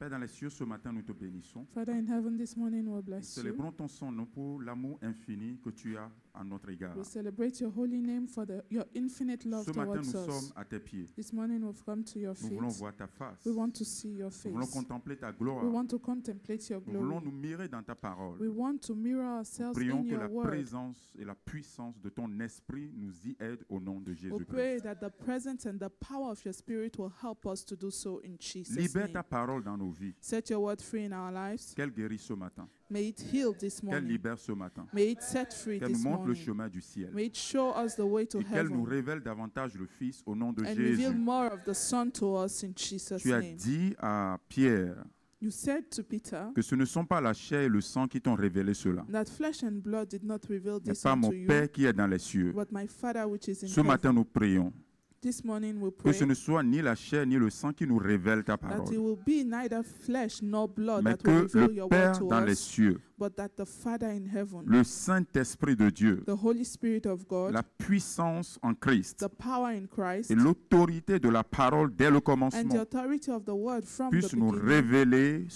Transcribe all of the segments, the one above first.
Père dans les cieux, ce matin, nous te bénissons. Father in heaven, this morning we'll Nous bless you. célébrons ton son nom pour l'amour infini que tu as à notre égard. We celebrate your holy name for your infinite love Ce matin, nous towards us. sommes à tes pieds. This morning we've come to your Nous feet. voulons voir ta face. We want to see your Nous voulons face. contempler ta gloire. We want to contemplate your Nous voulons glory. nous mirer dans ta parole. We want to mirror ourselves Prions in que your la word. présence et la puissance de ton esprit nous y aident au nom de We Jésus-Christ. pray that the presence and the power of your spirit will help us to do so in Jesus' Libère ta name. parole dans nos vies. Set your word free in our lives. Qu'elle guérisse ce matin. May it heal this Qu'elle morning. libère ce matin. May it set free Qu'elle nous this montre le morning. chemin du ciel. May it show us the way to Et qu'elle nous heaven révèle davantage le Fils au nom de and Jésus. reveal more of the Son to us in Jesus' Tu as name. dit à Pierre You said to Peter que ce ne sont pas la chair et le sang qui t'ont révélé cela, that flesh and blood did not reveal mais this pas mon unto you, Père qui est dans les cieux. but my Father which is in Ce matin, heaven. nous prions This morning we que pray ce ne soit ni la chair ni le sang qui nous révèle ta that it parole, will be neither flesh nor blood mais that will que reveal le your word Père to dans les us, cieux, but that the Father in heaven, le Saint-Esprit de Dieu, the Holy Spirit of God, la puissance en Christ the power in Christ, et l'autorité de la parole dès le and the commencement authority of the word from the puissent nous beginning révéler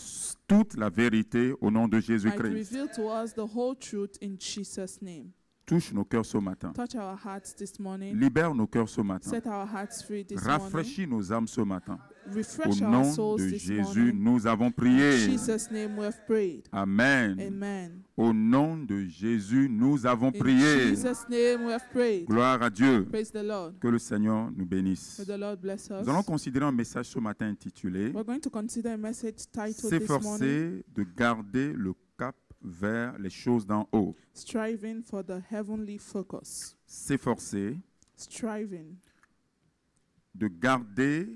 toute la vérité au nom de might Jésus-Christ. reveal to us the whole truth in Jesus' name. Touche nos cœurs ce matin. Touch our hearts this morning. Libère nos cœurs ce matin. Set our hearts free this morning. Rafraîchis nos âmes ce matin. Au Refresh our nom souls de this Jésus, morning. nous avons In prié. Jesus' name we have prayed. Amen. Amen. Au nom de Jésus, nous avons In prié. Jesus' name we have prayed. Gloire à Dieu. Praise the Lord. Que le Seigneur nous bénisse. May the Lord bless us. Nous allons considérer un message ce matin intitulé We're going to consider a message titled this morning, S'efforcer de garder le cap vers les choses d'en haut. Striving for the Heavenly Focus. S'efforcer Striving de garder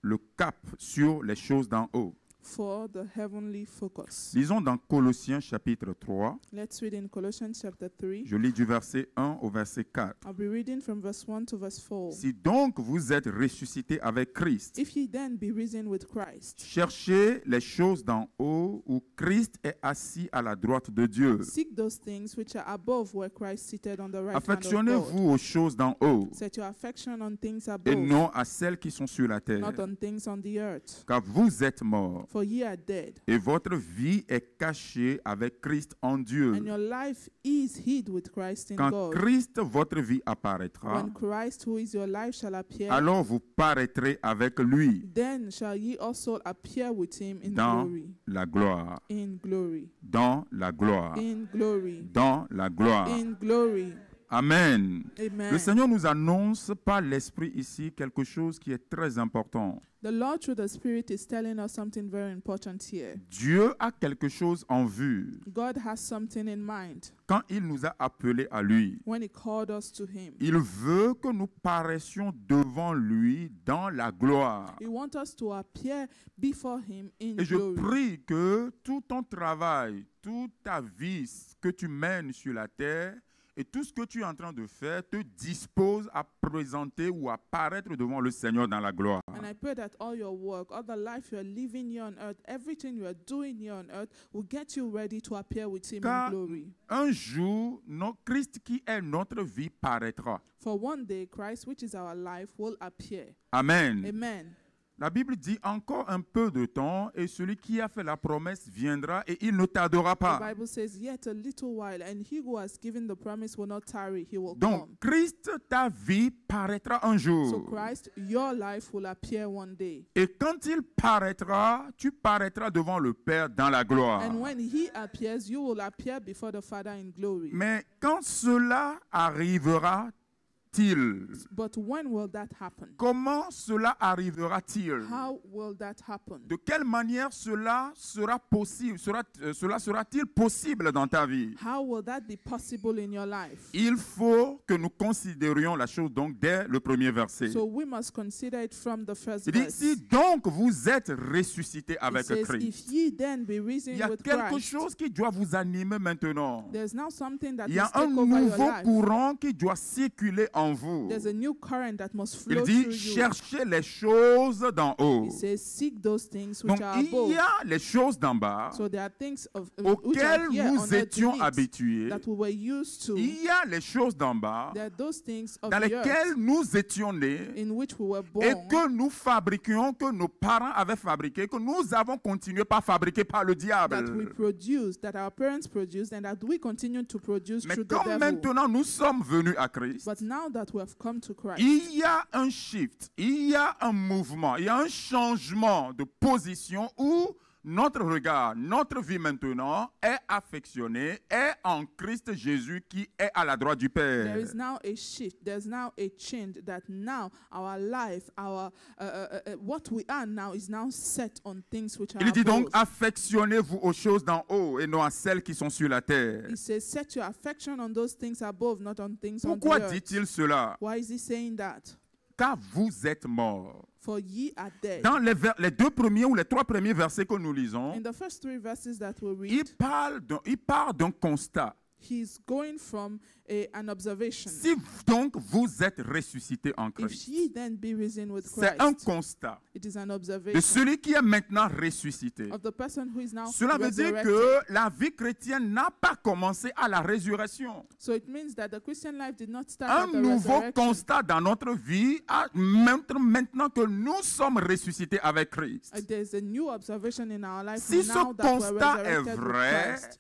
le cap sur les choses d'en haut. for the Heavenly Focus. Lisons dans Colossiens chapitre 3. Let's read in Colossians chapter 3. Je lis du verset 1 au verset 4. I'll be reading from verse 1 to verse 4. Si donc vous êtes ressuscités avec Christ, If ye then be risen with Christ, cherchez les choses d'en haut où Christ est assis à la droite de Dieu. seek those things which are above where Christ seated on the right hand of God. Affectionnez-vous aux choses d'en haut Set your affection on things et above, non à celles qui sont sur la terre. not on things on the earth. Car vous êtes morts For ye are dead, et votre vie est cachée avec Christ en Dieu. and your life is hid with Christ in Quand God. Christ, votre vie, apparaîtra, When Christ, who is your life, shall appear, alors vous paraîtrez avec lui then shall ye also appear with him in dans glory. la gloire, In glory. dans la gloire, In glory. dans la gloire. In glory. Amen. Amen. Le Seigneur nous annonce par l'Esprit ici quelque chose qui est très important. The Lord through the Spirit is telling us something very important here. Dieu a quelque chose en vue God has something in mind quand il nous a appelés à lui. when he called us to him. Il veut que nous paraissions devant lui dans la gloire. He wants us to appear before him in Et je glory. prie que tout ton travail, toute ta vie que tu mènes sur la terre et tout ce que tu es en train de faire te dispose à présenter ou à paraître devant le Seigneur dans la gloire. And I pray that all your work, all the life you are living here on earth, everything you are doing here on earth will get you ready to appear with him Car in glory. un jour, Christ qui est notre vie paraîtra. For one day, Christ, which is our life, will appear. Amen. Amen. La Bible dit encore un peu de temps et celui qui a fait la promesse viendra et il ne tardera The pas. Bible says, yet a little while, and he who has given the promise will not tarry, he will Donc, come. Christ, ta vie paraîtra un So jour. Christ, your life will appear one day. Et quand il paraîtra, tu paraîtras devant le Père dans la gloire. And when he appears, you will appear before the Father in glory. Mais quand cela arrivera-t-il? But when will that happen? Comment cela arrivera-t-il? How will that happen? De quelle manière cela sera possible? Cela sera-t-il possible dans ta vie? How will that be possible in your life? Il faut que nous considérions la chose donc dès le premier verset. So we must consider it from the first Il dit, verse. si donc vous êtes ressuscités It avec says, Christ, if ye then be il risen y a with quelque Christ, chose qui doit vous animer maintenant. there's now something that Il y must a un take over your nouveau life. courant qui doit circuler en vous. There's a new current that must Il flow dit, through you. cherchez les choses d'en haut. He says, seek those things which Donc, are il above. y a les choses d'en bas So there are things which auxquelles are here nous on earth étions beneath habitués. that we were used to. Il y a les choses d'en bas There are those things of dans the lesquelles earth nous étions nés in which we were et born, que nous fabriquions, que nos parents avaient fabriqué, que nous avons continué par fabriquer par le that we diable. produced, that our parents produced, and that we continue to produce Mais through the comme devil. maintenant nous sommes venus à Christ, But now that we have come to Christ, il y a un shift, il y a un mouvement, il y a un changement de position où notre regard, notre vie maintenant est affectionnée, est en Christ Jésus qui est à la droite du there Père. is now a shift. There's now a change that now our life, our what we are now is now set on things which are Il dit donc, above. affectionnez-vous aux choses d'en haut et non à celles qui sont sur la terre. He says, set your affection on those things above, not on things on Pourquoi the earth. dit-il cela? Why is he saying that? Car vous êtes morts. For ye are dead. Dans les deux premiers ou les trois premiers versets que nous lisons, In the first 3 verses that we il read, part d'un constat. he's going from an observation. Si donc vous êtes ressuscité en If Christ, ye then be risen with c'est un Christ, constat it is an de observation celui qui est maintenant ressuscité. of the person who is now Cela veut dire resurrected. que la vie chrétienne n'a pas commencé à la résurrection. So it means that the Christian life did not start Un at the nouveau resurrection. constat dans notre vie maintenant que nous sommes ressuscités avec Christ. There's a new observation in our life Si ce now that we're constat est resurrected with vrai, Christ.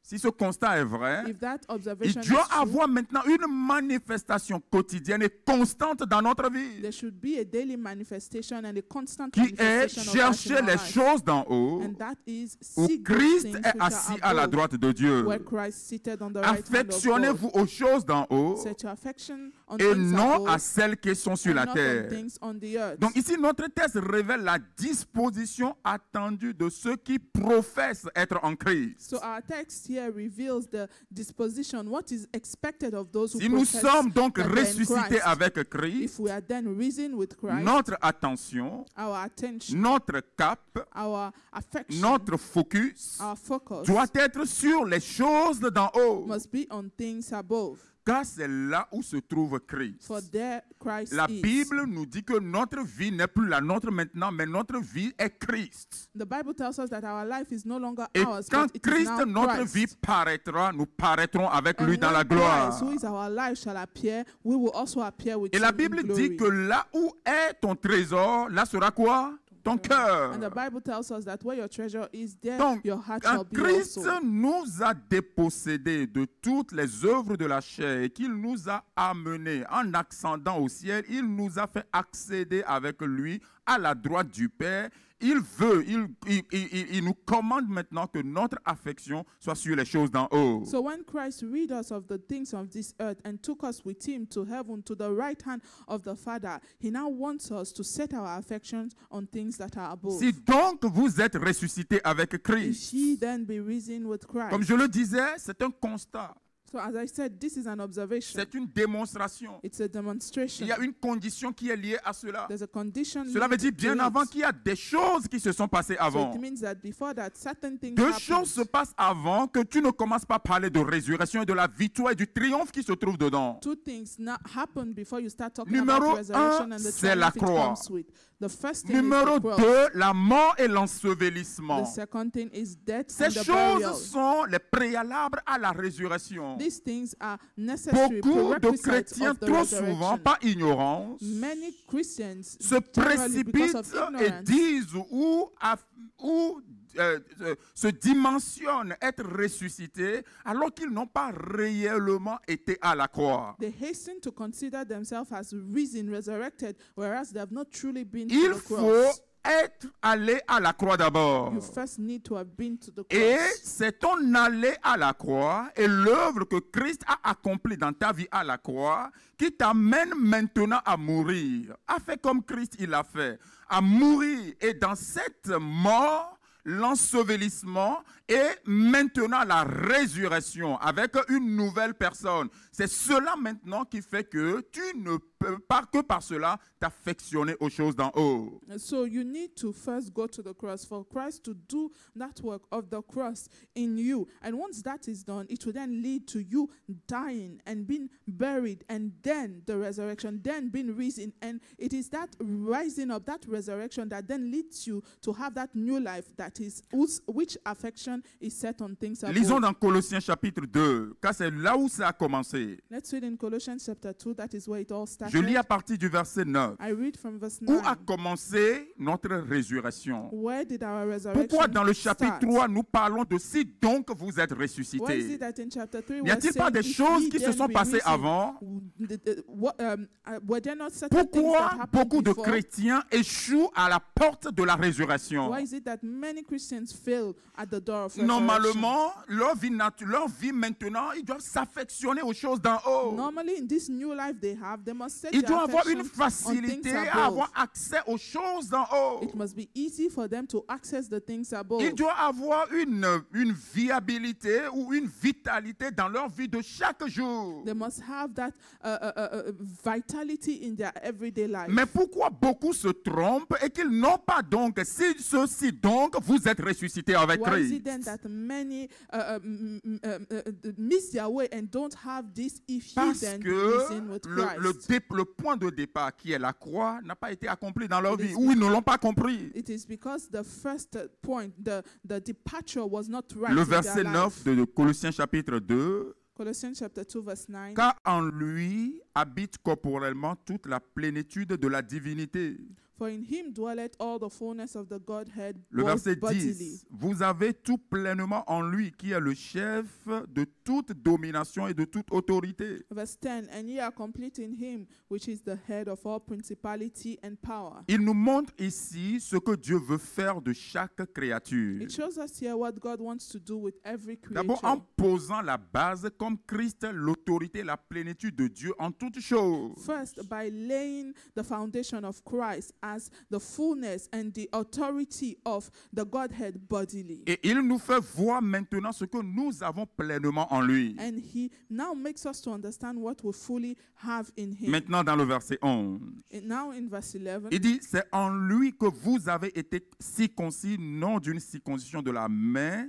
si ce constat est vrai, If that il observation doit is true, avoir maintenant une manifestation quotidienne et constante dans notre vie, there should be a daily manifestation and a constant qui est manifestation of that in chercher our les life. choses d'en haut, And that is où seek those Christ things est which assis are à la above, droite de Dieu. where Christ seated on the right hand of God. Affectionnez-vous aux choses d'en haut Set your affection on et things non à above celles qui sont sur and la not on terre. things on the earth. Donc ici, notre texte révèle la disposition attendue de ceux qui professent être en Christ. So our text here reveals the disposition, what is expected of those who Si nous profess sommes donc that they're in ressuscités Christ. avec Christ, If we are then risen with Christ, notre attention, our attention, notre cap, our affection, notre focus our focus doit être sur les choses d'en haut. must be on things above. Car c'est là où se trouve Christ. For there Christ La is. Bible nous dit que notre vie n'est plus la nôtre maintenant, mais notre vie est Christ. The Bible tells us that our life is no longer Et ours, quand but it is Christ, now notre Christ. vie paraîtra, nous paraîtrons avec lui And dans la when gloire. Christ, who is our life, shall appear, we will also appear with Et him la in Bible glory. dit que là où est ton trésor, là sera quoi? Ton cœur. And the Bible tells us that where your treasure is, there Donc, your heart quand shall be Christ also. nous a dépossédés de toutes les œuvres de la chair et qu'il nous a amenés en ascendant au ciel, il nous a fait accéder avec lui à la droite du Père. Il nous commande maintenant que notre affection soit sur les choses d'en haut. So when Christ rid us of the things of this earth and took us with him to heaven, to the right hand of the Father, he now wants us to set our affections on things that are above. Si donc vous êtes ressuscités avec If Christ, ye then be risen with Christ. comme je le disais, c'est un constat, So as I said, this is an observation. c'est une démonstration. It's a demonstration. Il y a une condition qui est liée à cela. There's a condition. Cela veut dire linked bien to avant it. qu'il y a des choses qui se sont passées So avant. it means that before that, certain things Deux happened. choses se passent avant que tu ne commences pas à parler de résurrection et de la victoire et du triomphe qui se trouve dedans. Two things happen before you start talking Numéro about resurrection un, and the c'est la triumph it croix. comes with. The first thing Numéro is the cross. 2, la mort et The l'ensevelissement. second thing is death Ces and the burial. choses sont les préalables à la résurrection. These things are necessary Beaucoup de prerequisites chrétiens, of the trop souvent, resurrection. par ignorance, Many Christians se generally, because précipitent of et ignorance, disent ou se dimensionnent être ressuscités alors qu'ils n'ont pas réellement été à la croix. they hasten to consider themselves as risen, resurrected, whereas they have not truly been to Il the faut cross. être allé à la croix d'abord. You first need to have been to the Et cross. c'est ton aller à la croix et l'œuvre que Christ a accomplie dans ta vie à la croix qui t'amène maintenant à mourir. A fait comme Christ il a fait, à mourir. Et dans cette mort, l'ensevelissement et maintenant la résurrection avec une nouvelle personne. C'est cela maintenant qui fait que tu ne par cela t'affectionner aux choses d'en haut. And so you need to first go to the cross for Christ to do that work of the cross in you. And once that is done, it will then lead to you dying and being buried, and then the resurrection, then being risen. And it is that rising up, that resurrection, that then leads you to have that new life that is which affection is set on things above. Lisons dans Colossiens chapitre 2, car c'est là où ça a commencé. Let's read in Colossians chapter 2, that is where it all started. Je lis à partir du verset 9. I read from verse Où 9. a commencé notre résurrection? Where did our resurrection Pourquoi dans le chapitre start? 3, nous parlons de si donc vous êtes Why is ressuscités? it that in chapter 3 N'y a-t-il pas des choses qui se sont passées avant? Were there not certain things that Pourquoi happened beaucoup de before? chrétiens échouent à la porte de la résurrection? Why is it that many Christians fail at the door of resurrection? Normalement, leur vie maintenant, ils doivent s'affectionner aux choses d'en haut. Normally, in this new life they must set Ils their doivent avoir une affection on facilité things à above. avoir accès aux choses d'en haut. It must be easy for them to access the things above. Ils doivent avoir une viabilité ou une vitalité dans leur vie de chaque jour. They must have that vitality in their everyday life. Mais pourquoi beaucoup se trompent et qu'ils n'ont pas donc, si ceci donc, vous êtes ressuscités avec Why is Christ? it then that many miss their way and don't have this if you Parce then que reason with Christ? le point de départ qui est la croix n'a pas été accompli dans leur It vie is ou ils ne l'ont pas compris. It is because the first point, the departure was not right Le in their verset life. 9 de Colossiens chapitre 2. Colossians chapter 2 verse 9. Car en lui habite corporellement toute la plénitude de la divinité. For in him dwelleth all the fullness of the Godhead Le verset bodily. 10. Vous avez tout pleinement en lui qui est le chef de toute domination et de toute autorité. Verse 10. And ye are complete in him, which is the head of all principality and power. Il nous montre ici ce que Dieu veut faire de chaque créature. It shows us here what God wants to do with every D'abord en creature. posant la base comme Christ, l'autorité, la plénitude de Dieu en toutes choses. First, by laying the foundation of Christ as the fullness and the authority of the Godhead bodily. Et il nous fait voir maintenant ce que nous avons pleinement en lui. And he now makes us to understand what we fully have in him. Maintenant dans le verset 11. And now in verse 11, Il dit, c'est en lui que vous avez été circoncis, non d'une circoncision de la main,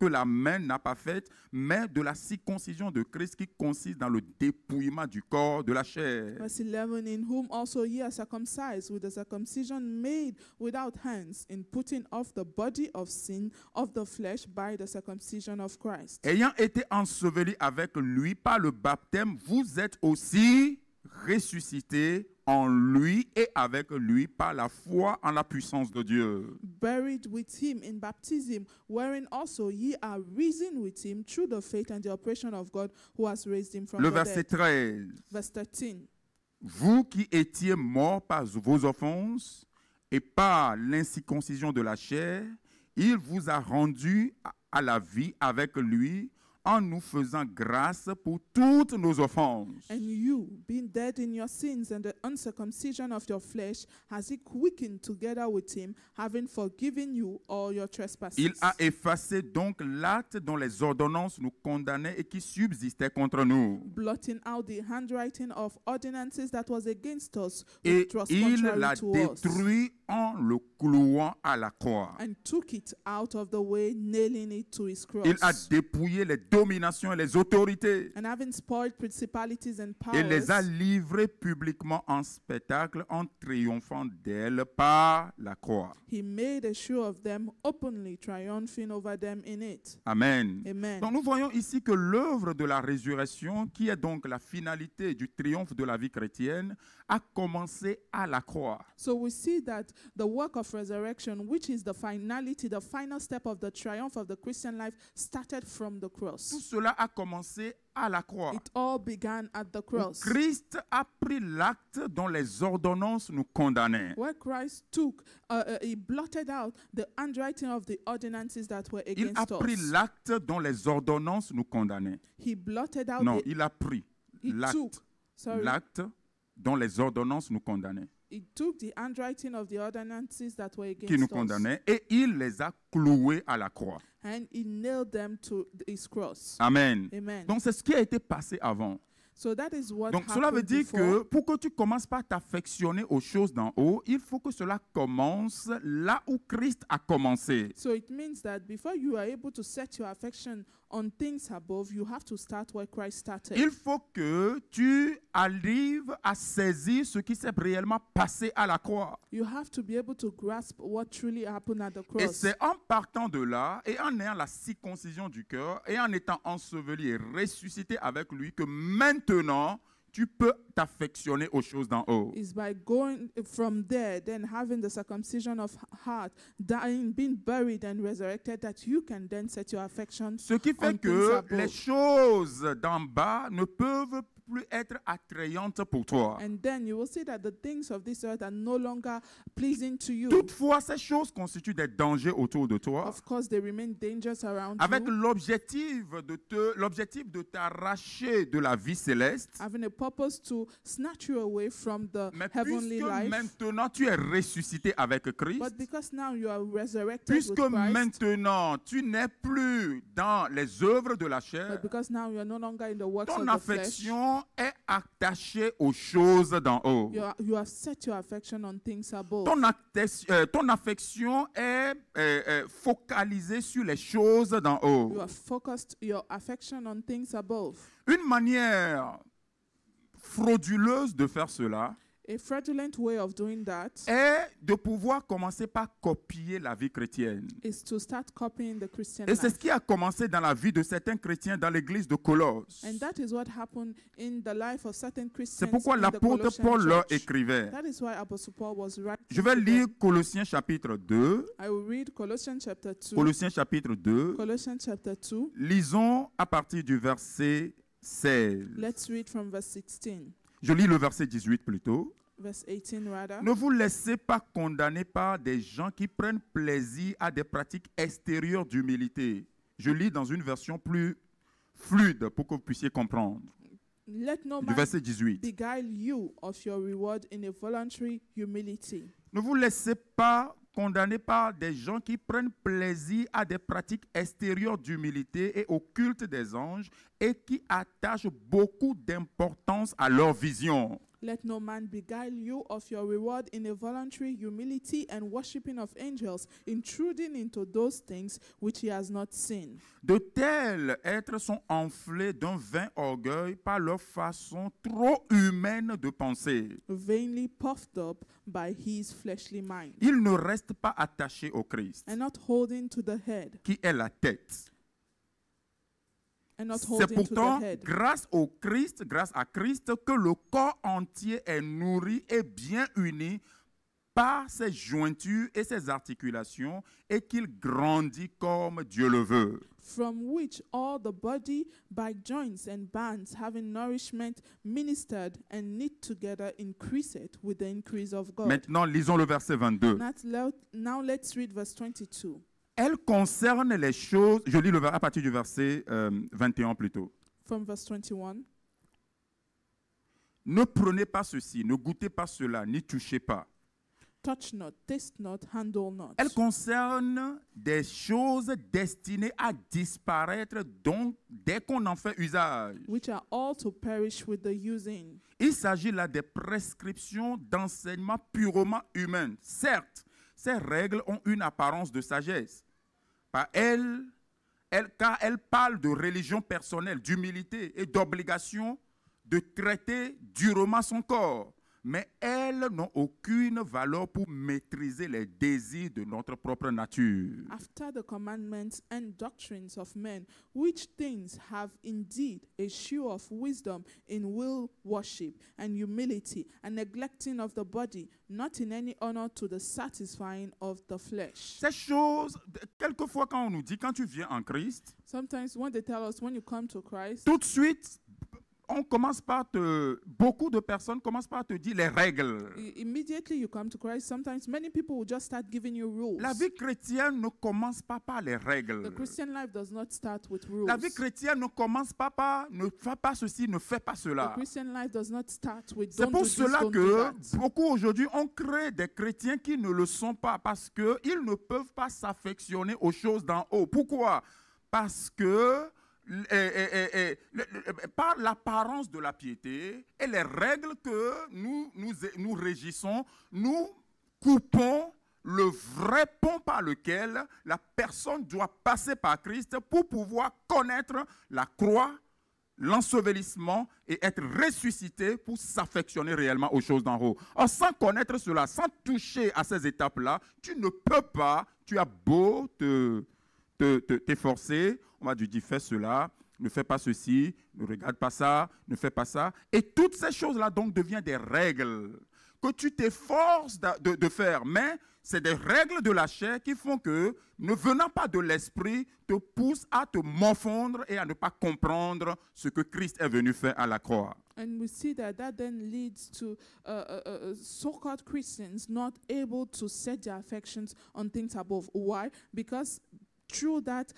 que la main n'a pas faite, mais de la circoncision de Christ qui consiste dans le dépouillement du corps, de la chair. verse 11, in whom also ye are circumcised with a circumcision made without hands, in putting off the body of sin of the flesh by the circumcision of Christ. Ayant été ensevelis avec lui par le baptême, vous êtes aussi ressuscités en lui et avec lui par la foi en la puissance de Dieu. Buried with him in baptism, wherein also ye are risen with him through the faith and the operation of God who has raised him from Le the verset dead. 13. Verse 13. Vous qui étiez morts par vos offenses et par l'incirconcision de la chair, il vous a rendu à la vie avec lui en nous faisant grâce pour toutes nos offenses. And you, being dead in your sins and the uncircumcision of your flesh, has he quickened together with him, having forgiven you all your trespasses. Il a effacé donc l'acte dont les ordonnances nous condamnaient et qui subsistait contre nous. Blotting out the handwriting of ordinances that was against us, Et which was il contrary l'a to us, détruit en le clouant à la croix. and took it out of the way, nailing it to his cross. Il a dépouillé les dominations et les autorités. And having spoiled principalities and Et les a powers, livrées publiquement en spectacle en triomphant d'elles par la croix. he made a show of them openly, triumphing over them in it. Amen. Amen. Donc nous voyons ici que l'œuvre de la résurrection, qui est donc la finalité du triomphe de la vie chrétienne, a commencé à la croix. So we see that the work of resurrection, which is the finality, the final step of the triumph of the Christian life, started from the Tout cross. cela a commencé à la croix. It all began at the Où cross, Christ a pris l'acte dont les ordonnances nous condamnaient. where Christ took, he blotted out the handwriting of the ordinances that were Il a against pris us. l'acte dont les ordonnances nous condamnaient. He blotted out Non, the, il a pris he took, l'acte dont les ordonnances nous condamnaient, he took the handwriting of the ordinances that were qui nous against us, condamnaient, et il les a cloués à la croix. and he nailed them to his cross. Amen. Amen. Donc c'est ce qui a été passé avant. So that is what Donc cela veut happened dire before. que pour que tu commences par t'affectionner aux choses d'en haut, il faut que cela commence là où Christ a commencé. So it means that before you are able to set your affection on things above, you have to start where Christ started. Il faut que tu arrives à saisir ce qui s'est réellement passé à la croix. You have to be able to grasp what truly happened at the Et cross. c'est en partant de là et en ayant la circoncision du cœur et en étant enseveli et ressuscité avec lui que maintenant tu peux t'affectionner aux choses d'en haut. Is by going from there, then having the circumcision of heart, dying, being buried and resurrected, that you can then set your affection Ce qui on fait things que above. les choses d'en bas ne peuvent plus être attrayantes pour toi. And then you will see that the things of this earth are no longer pleasing to you. Toutefois, ces choses constituent des dangers autour de toi, Of course, they remain dangerous around avec you, l'objectif de t'arracher de la vie céleste. having a purpose to snatch you away from the Mais heavenly puisque life. maintenant tu es ressuscité avec Christ, But because now you are resurrected puisque with Christ, maintenant tu n'es plus dans les œuvres de la but chair, because now you are no longer in the works ton of the flesh, affection est attachée aux choses d'en haut. you have set your affection on things above. Ton affection est focalisée sur les choses d'en haut. You have focused your affection on things above. Une manière frauduleuse de faire cela A fraudulent way of doing that est de pouvoir commencer par copier la vie chrétienne. is to start copying the Christian Et c'est ce life. qui a commencé dans la vie de certains chrétiens dans l'église de Colosse. And that is what happened in the life of certain C'est Christians pourquoi in the l'apôtre Colossian Paul leur church. écrivait. That is why Apostle Paul was writing. Je vais to lire them. Colossiens chapitre 2. I will read Colossians chapter 2. Colossiens chapitre 2. Colossians chapter 2. Lisons à partir du verset 16. Let's read from verse 16. Je lis le verset 18 plutôt. Verse 18 rather. Ne vous laissez pas condamner par des gens qui prennent plaisir à des pratiques extérieures d'humilité. Je lis dans une version plus fluide pour que vous puissiez comprendre. Let no Du man verset 18. beguile you of your reward in a voluntary humility. Ne vous laissez pas condamner par des gens qui prennent plaisir à des pratiques extérieures d'humilité et au culte des anges et qui attachent beaucoup d'importance à leur vision. Let no man beguile you of your reward in a voluntary humility and worshipping of angels, intruding into those things which he has not seen. De tels êtres sont enflés d'un vain orgueil par leur façon trop humaine de penser. Vainly puffed up by his fleshly mind, Ils ne restent pas attachés au Christ, and not holding to the head, qui est la tête. and not C'est holding to pourtant the head. grâce au Christ, grâce à Christ, que le corps entier est nourri et bien uni par ses jointures et ses articulations et qu'il grandit comme Dieu le veut. From which all the body by joints and bands having nourishment ministered and knit together increaseth with the increase of God. Maintenant, lisons le verset 22. Now let's read verse 22. Elle concerne les choses, je lis à partir du verset 21 plutôt. From verse 21. Ne prenez pas ceci, ne goûtez pas cela, n'y touchez pas. Touch not, taste not, handle not. Elle concerne des choses destinées à disparaître donc dès qu'on en fait usage. Which are all to perish with the using. Il s'agit là des prescriptions d'enseignement purement humain. Certes, ces règles ont une apparence de sagesse. Car elles parlent de religion personnelle, d'humilité et d'obligation de traiter durement son corps. Mais elles n'ont aucune valeur pour maîtriser les désirs de notre propre nature. After the commandments and doctrines of men, which things have indeed a shew of wisdom in will worship and humility and neglecting of the body, not in any honor to the satisfying of the flesh. Ces choses, quelquefois quand on nous dit, quand tu viens en Christ, Sometimes when they tell us when you come to Christ, tout de suite, beaucoup de personnes commencent par te dire les règles. immediately you come to Christ, sometimes many people will just start giving you rules. La vie chrétienne ne commence pas par les règles. The Christian life does not start with rules. La vie chrétienne ne commence pas par ne fais pas ceci, ne fais pas The cela. Christian life does not start with C'est don't do pour this, cela don't do que that. beaucoup aujourd'hui ont créé des chrétiens qui ne le sont pas parce qu'ils ne peuvent pas s'affectionner aux choses d'en haut. Pourquoi? Parce que par l'apparence de la piété et les règles que nous régissons, nous coupons le vrai pont par lequel la personne doit passer par Christ pour pouvoir connaître la croix, l'ensevelissement et être ressuscité pour s'affectionner réellement aux choses d'en haut. Or, sans connaître cela, sans toucher à ces étapes-là, tu ne peux pas, tu as beau t'efforcer, on va te dire fais cela, ne fais pas ceci, ne regarde pas ça, ne fais pas ça. Et toutes ces choses-là donc deviennent des règles que tu t'efforces de faire, mais c'est des règles de la chair qui font que, ne venant pas de l'esprit, te poussent à te morfondre et à ne pas comprendre ce que Christ est venu faire à la croix. And we see that then leads to so-called Christians not able to set their affections on things above. Why? Because through that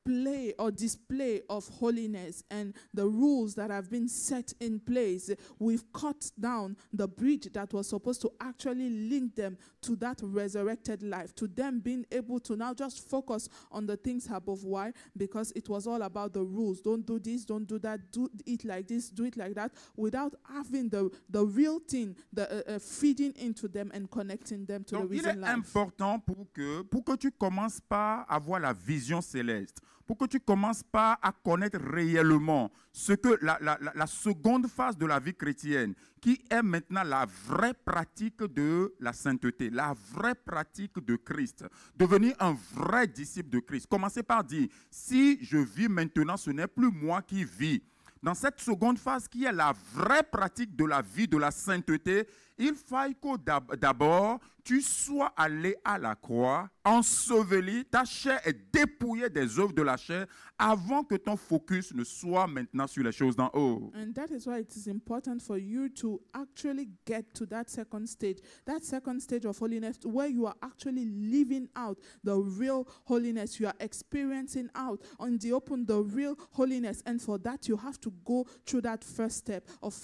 play or display of holiness and the rules that have been set in place, we've cut down the bridge that was supposed to actually link them to that resurrected life, to them being able to now just focus on the things above. Why? Because it was all about the rules. Don't do this, don't do that, do it like this, do it like that, without having the real thing, the feeding into them and connecting them to Donc, the risen life. Il est important pour que tu commences par avoir la vision céleste, pour que tu commences par à connaître réellement ce que la seconde phase de la vie chrétienne, qui est maintenant la vraie pratique de la sainteté, la vraie pratique de Christ, devenir un vrai disciple de Christ. Commencez par dire, si je vis maintenant, ce n'est plus moi qui vis. Dans cette seconde phase qui est la vraie pratique de la vie de la sainteté, il faille que d'abord tu sois allé à la croix, enseveli, ta chair est dépouillée des œuvres de la chair avant que ton focus ne soit maintenant sur les choses d'en haut. And that is why it is important for you to actually get to that second stage of holiness where you are actually living out the real holiness, you are experiencing out on the open the real holiness, and for that you have to go through that first step of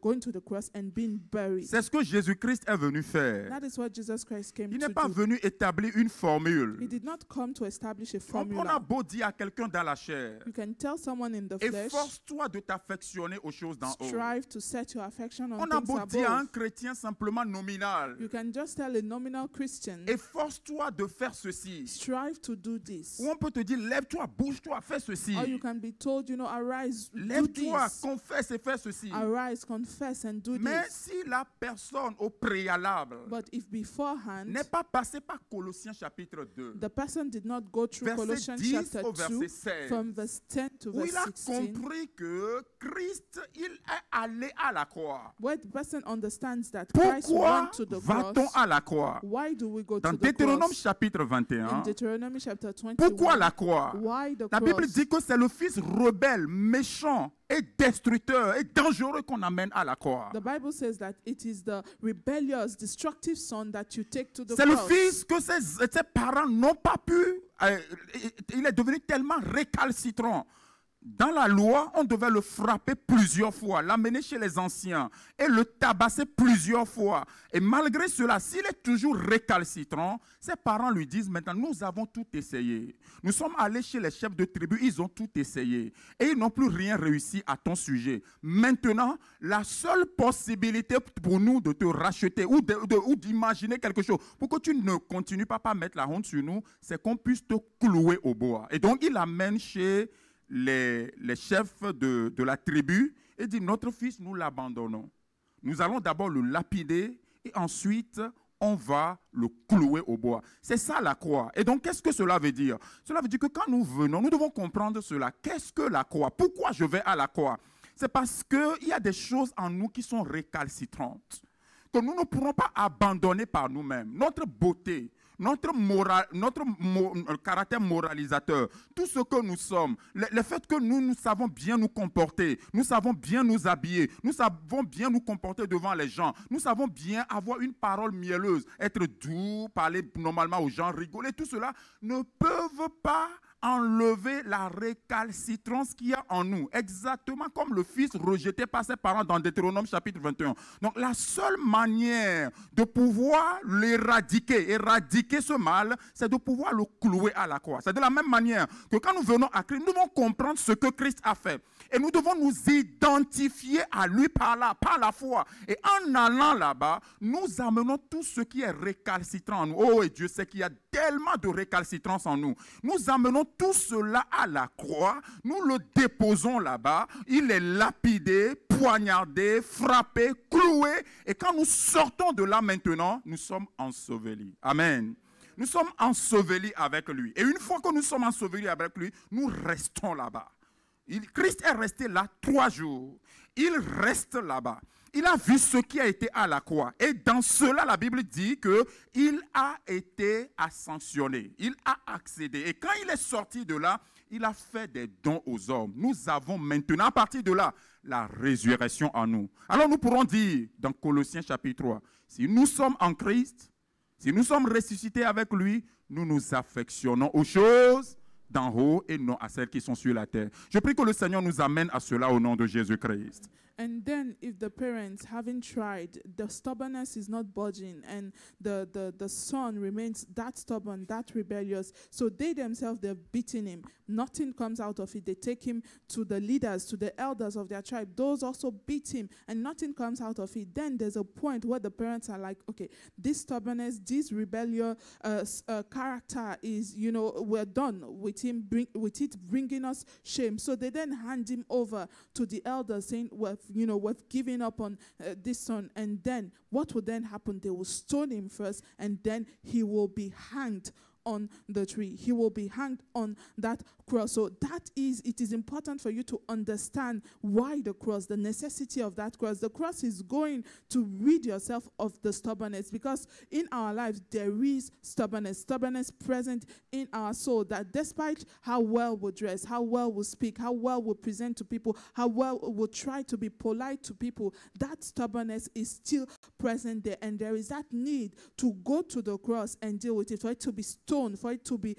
going to the cross and being buried. C'est ce que Jésus-Christ est venu faire. That is what Jesus Christ came Il to n'est pas do. venu établir une formule. He did not come to establish a On a formula. beau dire à quelqu'un dans la chair, You can tell someone in the flesh, efforce-toi de t'affectionner aux choses d'en haut. strive to set your affection on On a things beau dire à un above. chrétien simplement nominal, You can just tell a nominal Christian, efforce-toi de faire ceci. strive to do this. Ou on peut te dire, lève-toi, bouge-toi, fais ceci. Or you can be told, arise, do Lève-toi, this. confesse et fais ceci. Arise, confess, and do Mais this. si la personne au préalable But if beforehand, n'est pas passée par Colossiens chapitre 2, the person did not go through verset Colossians 10 chapter au verset 2, 16, from verse 10 to où verse il a 16, compris que Christ, il est allé à la croix. where the person understands that Christ Pourquoi went to the va-t-on cross. à la croix? Why do we go Dans to the Deutéronome cross? chapitre In 21, Deuteronomy chapter pourquoi 21, la croix? why the La Bible cross? dit que c'est le fils rebelle, méchant et destructeur et dangereux qu'on amène à la croix. The Bible says that it is the rebellious, destructive son that you take to the C'est le cross. fils que ses parents n'ont pas pu. Il est devenu tellement récalcitrant. Dans la loi, on devait le frapper plusieurs fois, l'amener chez les anciens et le tabasser plusieurs fois. Et malgré cela, s'il est toujours récalcitrant, ses parents lui disent maintenant, nous avons tout essayé. Nous sommes allés chez les chefs de tribu, ils ont tout essayé. Et ils n'ont plus rien réussi à ton sujet. Maintenant, la seule possibilité pour nous de te racheter ou d'imaginer quelque chose, pour que tu ne continues pas à mettre la honte sur nous, c'est qu'on puisse te clouer au bois. Et donc, il l'amène chez les chefs de la tribu et dit, notre fils, nous l'abandonnons. Nous allons d'abord le lapider et ensuite, on va le clouer au bois. C'est ça la croix. Et donc, qu'est-ce que cela veut dire? Cela veut dire que quand nous venons, nous devons comprendre cela. Qu'est-ce que la croix? Pourquoi je vais à la croix? C'est parce qu'il y a des choses en nous qui sont récalcitrantes, que nous ne pourrons pas abandonner par nous-mêmes. Notre beauté, notre caractère moralisateur, tout ce que nous sommes, le fait que nous savons bien nous comporter, nous savons bien nous habiller, nous savons bien nous comporter devant les gens, nous savons bien avoir une parole mielleuse, être doux, parler normalement aux gens, rigoler, tout cela ne peuvent pas enlever la récalcitrance qu'il y a en nous, exactement comme le fils rejeté par ses parents dans Deutéronome chapitre 21. Donc la seule manière de pouvoir éradiquer ce mal, c'est de pouvoir le clouer à la croix. C'est de la même manière que quand nous venons à Christ, nous devons comprendre ce que Christ a fait. Et nous devons nous identifier à lui par la foi. Et en allant là-bas, nous amenons tout ce qui est récalcitrant en nous. Oh, et Dieu sait qu'il y a tellement de récalcitrance en nous. Nous amenons tout cela à la croix. Nous le déposons là-bas. Il est lapidé, poignardé, frappé, cloué. Et quand nous sortons de là maintenant, nous sommes ensevelis. Amen. Nous sommes ensevelis avec lui. Et une fois que nous sommes ensevelis avec lui, nous restons là-bas. Christ est resté là 3 jours. Il reste là-bas. Il a vu ce qui a été à la croix. Et dans cela, la Bible dit qu'il a été ascensionné. Il a accédé. Et quand il est sorti de là, il a fait des dons aux hommes. Nous avons maintenant, à partir de là, la résurrection en nous. Alors nous pourrons dire dans Colossiens chapitre 3, si nous sommes en Christ, si nous sommes ressuscités avec lui, nous nous affectionnons aux choses d'en haut et non à celles qui sont sur la terre. Je prie que le Seigneur nous amène à cela au nom de Jésus-Christ. And then if the parents, having tried, the stubbornness is not budging, and the son remains that stubborn, that rebellious, so they themselves, they're beating him. Nothing comes out of it. They take him to the leaders, to the elders of their tribe. Those also beat him, and nothing comes out of it. Then there's a point where the parents are like, okay, this stubbornness, this rebellious character is, we're done with him, with it bringing us shame. So they then hand him over to the elders, saying, we've given up on this son. And then what will then happen? They will stone him first, and then he will be hanged on the tree. He will be hanged on that cross. So it is important for you to understand why the cross, the necessity of that cross. The cross is going to rid yourself of the stubbornness, because in our lives there is stubbornness present in our soul, that despite how well we dress, how well we speak, how well we present to people, how well we try to be polite to people, that stubbornness is still present there. And there is that need to go to the cross and deal with it, for it to be stoned, for it to be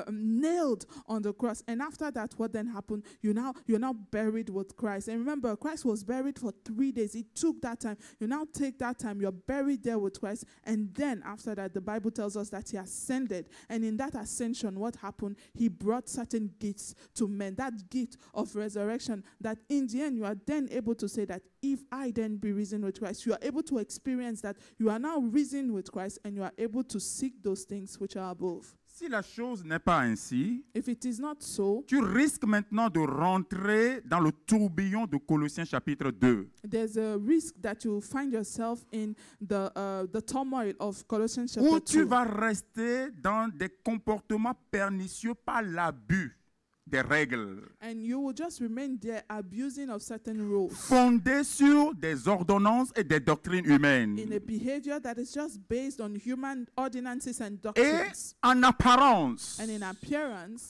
nailed on the cross. And after that, what then happened? You're now buried with Christ. And remember, Christ was buried for 3 days. It took that time. You now take that time. You're buried there with Christ. And then after that, the Bible tells us that he ascended. And in that ascension, what happened? He brought certain gifts to men. That gift of resurrection, that in the end, you are then able to say that if I then be risen with Christ, you are able to experience that you are now risen with Christ, and you are able to seek those things which are above. Si la chose n'est pas ainsi, If it is not so, tu risques maintenant de rentrer dans le tourbillon de Colossiens chapitre 2. there's a risk that you find yourself in the turmoil of Colossians Où chapter tu 2. vas rester dans des comportements pernicieux par l'abus des règles, And you will just remain there abusing of certain rules fondés sur des ordonnances et des doctrines humaines. in a behavior that is just based on human ordinances and Et doctrines. en apparence, And in appearance,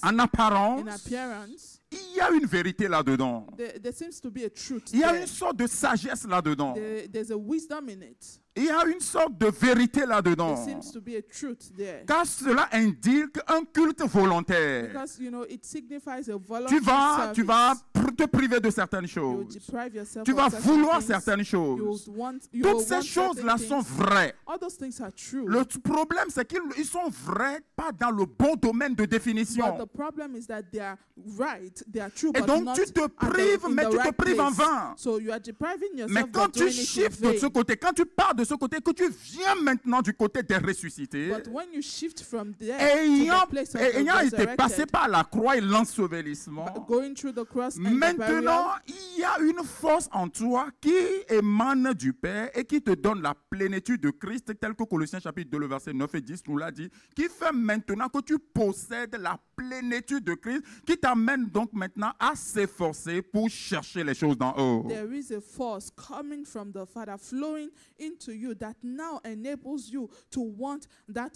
il y a une vérité là-dedans. there seems to be a truth Il y a there. une sorte de sagesse là-dedans. There's a wisdom in it. Il y a une sorte de vérité There là-dedans. seems to be a truth there. Car cela indique un culte volontaire. Because, it signifies a Tu voluntary vas service. te priver de certaines You will choses. deprive yourself Tu of vas certain vouloir things. certaines You choses. will Toutes want ces choses-là certain sont things. vraies. All those things are true. Le problème, c'est qu'ils sont vrais, pas dans le bon domaine de But définition. the problem is that they are right, they are true, Et but donc, not tu te at the- prives, in mais the tu te right prives en place. vain. So you are depriving Mais yourself quand by tu doing it in shiftes de ce vain. côté, quand tu pars de ce côté, que tu viens maintenant du côté des ressuscités, But when you shift from there to ayant, the place of ayant the été passé resurrected, par la croix et l'ensevelissement, going through the cross and the maintenant, burial, il y a une force en toi qui émane du Père et qui te donne la plénitude de Christ, tel que Colossiens chapitre 2, le verset 9 et 10 nous l'a dit, qui fait maintenant que tu possèdes la plénitude de Christ, qui t'amène donc maintenant à s'efforcer pour chercher les choses d'en haut. there is a force coming from the Father flowing into you that now enables you to want that,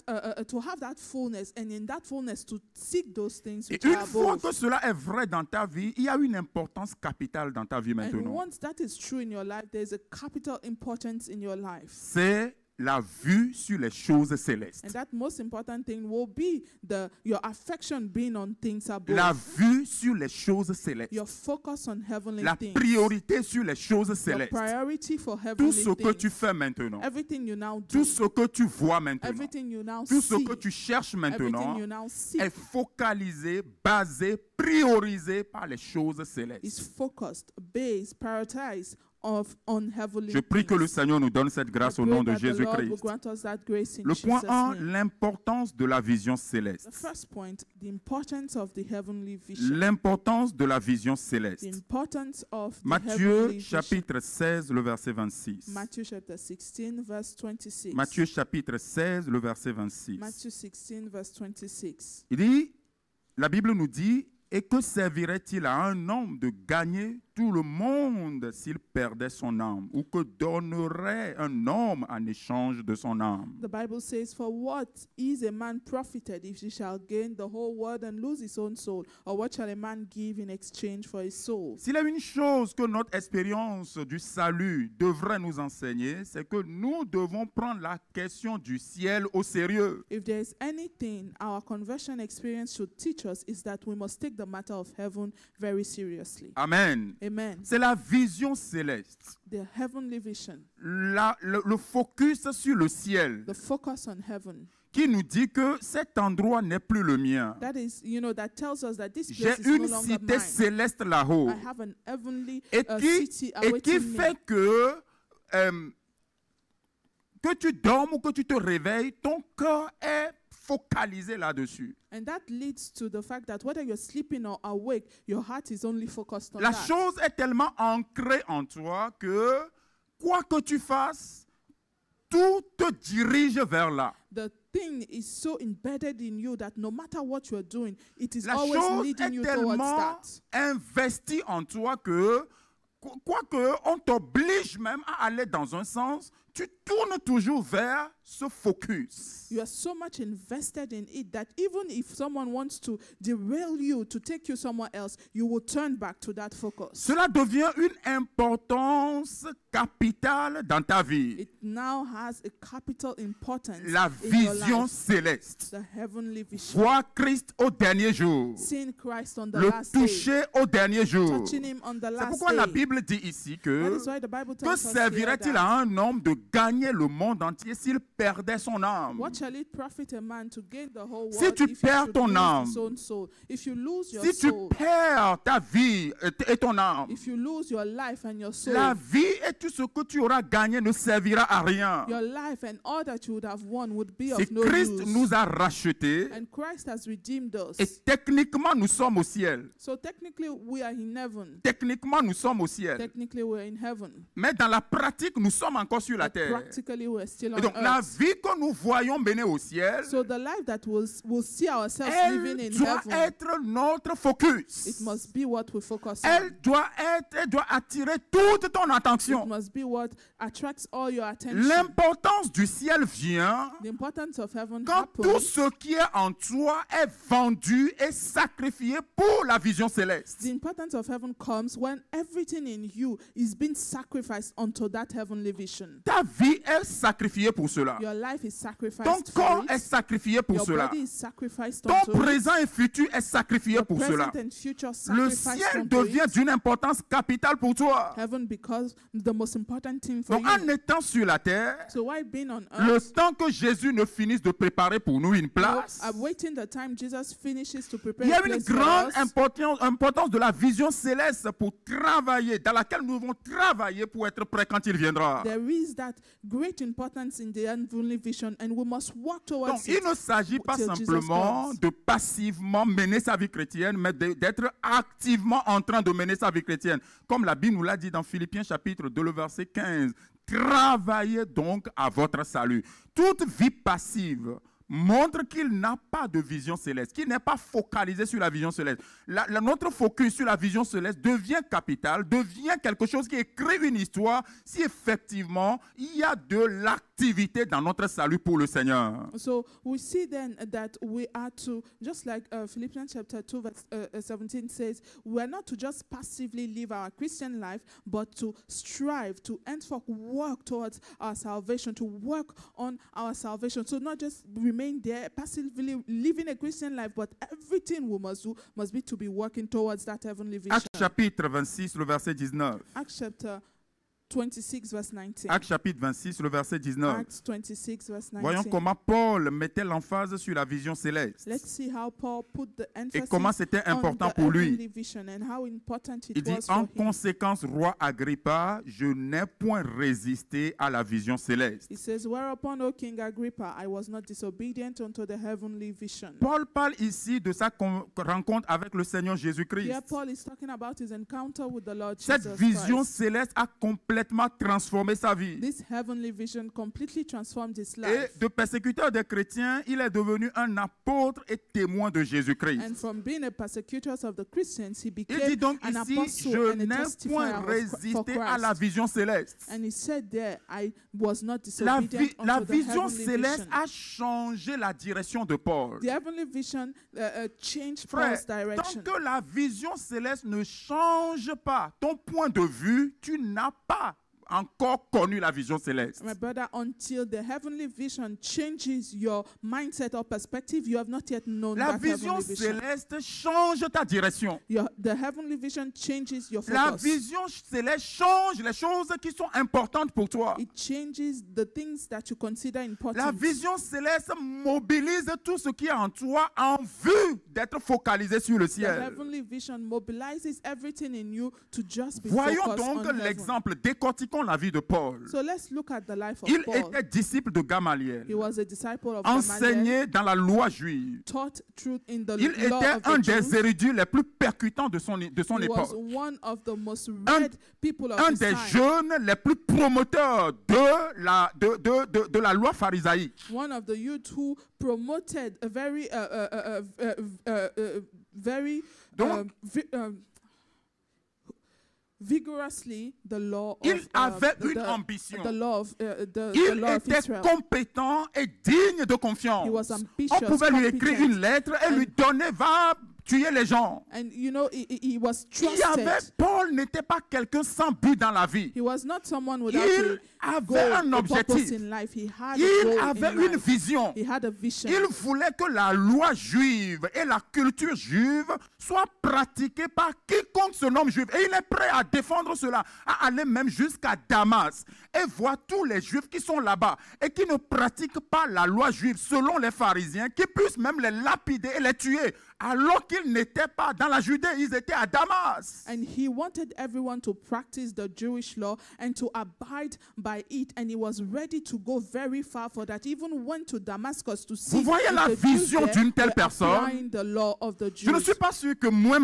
to have that fullness, and in that fullness to seek those things Et which une are fois above. que cela est vrai dans ta vie, il y a une importance capitale dans ta vie And maintenant. once that is true in your life, there's a capital importance in your life. C'est la vue sur les choses célestes. And that most important thing will be your affection being on things above. La vue sur les choses célestes. Your focus on heavenly La things. priorité sur les choses Your célestes. priority for Tout heavenly ce que tu things. fais maintenant, Everything you now do. tout ce que tu vois maintenant, Everything you now tout ce see. que tu cherches Everything maintenant you now see est focalisé, basé, priorisé par les choses is célestes. focused, based, prioritized on heavenly Je prie que le things. Seigneur nous donne cette grâce au I nom pray de that the Lord will Jésus-Christ. grant us that grace in Le point Jesus' 1, name. l'importance de la vision The céleste. first point, the importance of the heavenly vision. L'importance de la vision The céleste. importance of the Matthieu heavenly vision. chapitre 16, le verset 26. Matthew chapter 16, verse 26. Matthieu chapitre 16, le verset 26. Matthew 16, verse 26. Il dit, la Bible nous dit, et que servirait-il à un homme de gagner tout le monde s'il perdait son âme? Ou que donnerait un homme en échange de son âme? The Bible says, "For what is a man profited if he shall gain the whole world and lose his own soul? Or what shall a man give in exchange for his soul?" S'il y a une chose que notre expérience du salut devrait nous enseigner, c'est que nous devons prendre la question du ciel au sérieux. If there is anything our conversion experience should teach us, is that we must take the matter of heaven very seriously. Amen. Amen. C'est la vision céleste, The heavenly vision, le focus sur le ciel, the focus on heaven, qui nous dit que cet endroit n'est plus le mien. that is, that tells us that this J'ai place is no une longer cité mine. céleste là-haut. I have an heavenly Et city qui awaiting fait me. que tu dormes ou que tu te réveilles, ton cœur est focalisé là-dessus. And that leads to the fact that whether you're sleeping or awake, your heart is only focused on La that. chose est tellement ancrée en toi que quoi que tu fasses, tout te dirige vers là. The thing is so embedded in you that no matter what you're doing, it is La always chose leading est you towards tellement that. investie en toi que, quoique on t'oblige même à aller dans un sens, tu tournes toujours vers ce focus. You are so much invested in it that even if someone wants to derail you, to take you somewhere else, you will turn back to that focus. Cela devient une importance capitale dans ta vie. It now has a capital importance La in your vision life. céleste. The heavenly vision. Voir Christ au dernier jour. Seeing Christ on the Le last day. toucher au dernier jour. Touching him on the C'est last pourquoi la day. Bible dit ici That que is why the Bible que tells us here servirait-il that, à un homme de gagner le monde entier s'il perdait son âme? what shall it profit a man to gain the whole world Si tu if he perds should ton lose âme, his own soul? If you lose your Si tu soul, perds ta vie et ton âme, if you lose your life and your soul, la vie et tout ce que tu auras gagné ne servira à rien. your life and all that you would have won would be Si of no Christ use. nous a rachetés And Christ has redeemed us. et techniquement nous sommes au ciel. So technically we are in heaven. Techniquement nous sommes au ciel. Technically we're in heaven. Mais dans la pratique nous sommes encore sur la But terre. practically we're still on Et donc la earth. vie que nous voyons mener au ciel, So the life that we'll see ourselves living elle in doit heaven, être notre focus. it must be what we focus on. Elle doit attirer toute ton It attention. must be what attracts all your attention. L'importance du ciel vient The importance of heaven quand tout happens. ce qui est en toi est vendu et sacrifié pour la vision céleste. The importance of heaven comes when everything in you is being sacrificed unto that heavenly vision. Ta vie est sacrifiée pour cela. Your life is Ton sacrificed corps for est it. sacrifié pour Your cela. body is sacrificed Ton unto it. présent et futur est sacrifié Your pour cela. present and future Le sacrificed ciel unto devient it. d'une importance capitale pour toi. Heaven becomes the most important thing for Donc en you. étant sur la terre, So why being on le earth? temps que Jésus ne finisse de préparer pour nous une place, I'm waiting the time Jesus finishes to prepare il y a a une place for grande us. importance de la vision céleste pour travailler, dans laquelle nous devons travailler pour être prêts quand il viendra. There is that great importance in the heavenly vision, and we must work towards Donc, il it. ne s'agit pas till Jesus simplement comes. de passivement mener sa vie chrétienne, mais d'être activement en train de mener sa vie chrétienne. Comme la Bible nous l'a dit dans Philippiens chapitre 2, le verset 15. Travaillez donc à votre salut. Toute vie passive montre qu'il n'a pas de vision céleste, qu'il n'est pas focalisé sur la vision céleste. Notre focus sur la vision céleste devient capital, devient quelque chose qui écrit une histoire si effectivement il y a de l'activité dans notre salut pour le Seigneur. So we see then that we are to, just like Philippians chapter 2 verse 17 says, we are not to just passively live our Christian life, but to strive, to henceforth work towards our salvation, to work on our salvation. So not just remain there passively living a Christian life, but everything we must do must be to be working towards that heavenly vision. Actes chapitre 26, le verset 19. Acts chapter 26 verse 19. Actes chapitre 26, le verset 19. Acts 26 verse 19. Voyons comment Paul mettait l'emphase sur la vision céleste. Let's see how Paul put the Et emphasis comment c'était on important the pour lui. heavenly vision and how important it Il dit, was en for him. conséquence, roi Agrippa, je n'ai point résisté à la vision céleste. He says, whereupon, O King Agrippa, I was not disobedient unto the heavenly vision. Paul parle ici de sa rencontre avec le Seigneur Jésus-Christ. Here Paul is talking about his encounter with the Lord Cette Jesus vision Christ. céleste a complètement transformé sa vie. This heavenly vision completely transformed his Et life. de persécuteur des chrétiens, il est devenu un apôtre et témoin de Jésus-Christ. And from being a persecutor of the Christians, he Il dit became donc an ici, apostle je and a n'ai testifier point for résisté à la Christ. vision céleste. And he said there, I was not La disobedient la unto the vision heavenly céleste vision. a changé la direction de Paul. The heavenly vision changed Frère, Paul's direction. tant que la vision céleste ne change pas ton point de vue, tu n'as pas encore connu la vision céleste. My brother, until the heavenly vision changes your mindset or perspective, you have not yet known La that vision heavenly vision. céleste change ta direction. The heavenly vision changes your La focus. vision céleste change les choses qui sont importantes pour toi. It changes the things that you consider important. La vision céleste mobilise tout ce qui est en toi en vue d'être focalisé sur le The ciel. heavenly vision mobilizes everything in you to just be Voyons focused donc on heaven. l'exemple, décortiquons la vie de Paul. So let's look at the life of Il Paul. était disciple de Gamaliel, He was a disciple of Gamaliel, enseigné dans la loi juive. taught truth in the Il law était of un the des Jews. érudits les plus percutants de son He was époque. one of the most read people of Un his des time. jeunes les plus promoteurs de la loi pharisaïque. One of the youth who promoted a very Donc, vigorously the law il of avait une ambition. the law of the Il law of était Israel. compétent et digne de confiance. He was On ambitious, pouvait lui écrire competent, une lettre et lui donner, va tuer les gens. and you know he was Il y avait, trusted. Paul n'était pas quelqu'un sans but dans la vie. He was not someone without Il a avait goal, un a purpose objectif. in life. He had a Il goal avait in une life. vision. He had a vision. Il voulait que la loi juive et la culture juive soient pratiquées par quiconque se nomme juif. Et il est prêt à défendre cela, à aller même jusqu'à Damas et voir tous les juifs qui sont là-bas et qui ne pratiquent pas la loi juive selon les pharisiens, qui puissent même les lapider et les tuer, alors qu'ils n'étaient pas dans la Judée, ils étaient à Damas. And he wanted everyone to practice the Jewish law and to abide by it. And he was ready to go very far for that. Even went to Damascus to see Vous voyez if la the Jews vision there d'une telle were personne? applying the law of the Je ne Jews. suis pas sûr que moi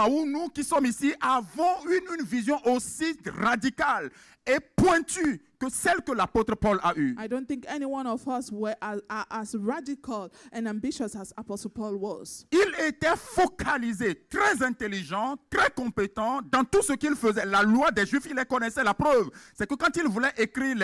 ou nous qui sommes ici avons une vision aussi radicale et pointue que celle que l'apôtre Paul a eue. I don't think any one of us were as radical and ambitious as Apostle Paul was. Il était focalisé, très intelligent, très compétent dans tout ce qu'il faisait. La loi des Juifs, il les connaissait. La preuve, c'est que quand il voulait écrire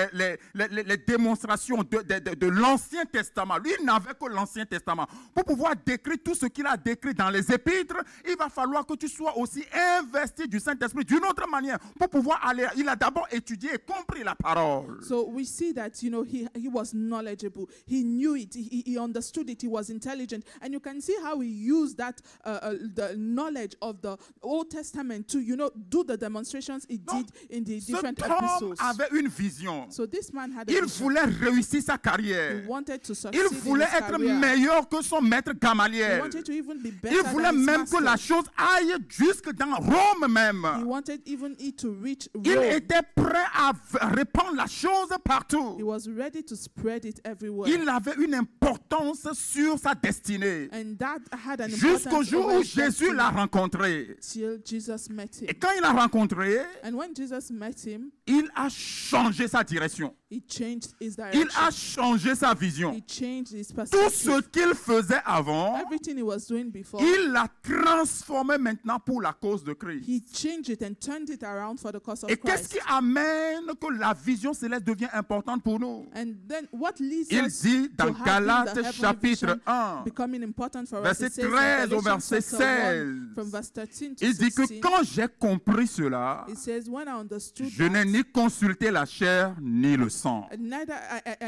les démonstrations de l'Ancien Testament, lui, il n'avait que l'Ancien Testament. Pour pouvoir décrire tout ce qu'il a décrit dans les Épîtres, il va falloir que tu sois aussi investi du Saint-Esprit d'une autre manière. Pour pouvoir aller, il a d'abord étudié et compris la parole. So we see that, you know, he was knowledgeable. He knew it. He understood it. He was intelligent. And you can see how he used that the knowledge of the Old Testament to, you know, do the demonstrations he did in the different Cet homme epistles. avait une vision. So this man had a Il vision. voulait réussir sa carrière. He wanted to succeed Il in voulait his être career. meilleur que son maître He Gamaliel. wanted to even be better Il than voulait his même que master. la chose aille jusque dans Rome He même. wanted even it to reach Il Rome. était prêt à répandre la chose partout. He was ready to spread it everywhere. Il avait une importance sur sa destinée. And that had an Jusqu'au importance jour over où his Jésus destiny l'a rencontré. till Jesus met him. Et quand il l'a rencontré, And when Jesus met him, il a changé sa direction. He changed his Il a direction. changé sa vision. He changed his Tout ce perspective. qu'il faisait avant, Everything he was doing before, il l'a transformé maintenant pour la cause de Christ. he changed it and turned it around for the cause of Et qu'est-ce qui Christ. amène que la vision céleste devient importante pour nous? And then what leads Il us dit to dans having the Galates heavenly chapitre vision 1, becoming important for us? verset It says in 13 au Galatians verset chapter 1, 16, from verse 13 to il dit que 16, quand j'ai compris cela, it says, when I understood je n'ai that, ni consulté la chair ni le sang. I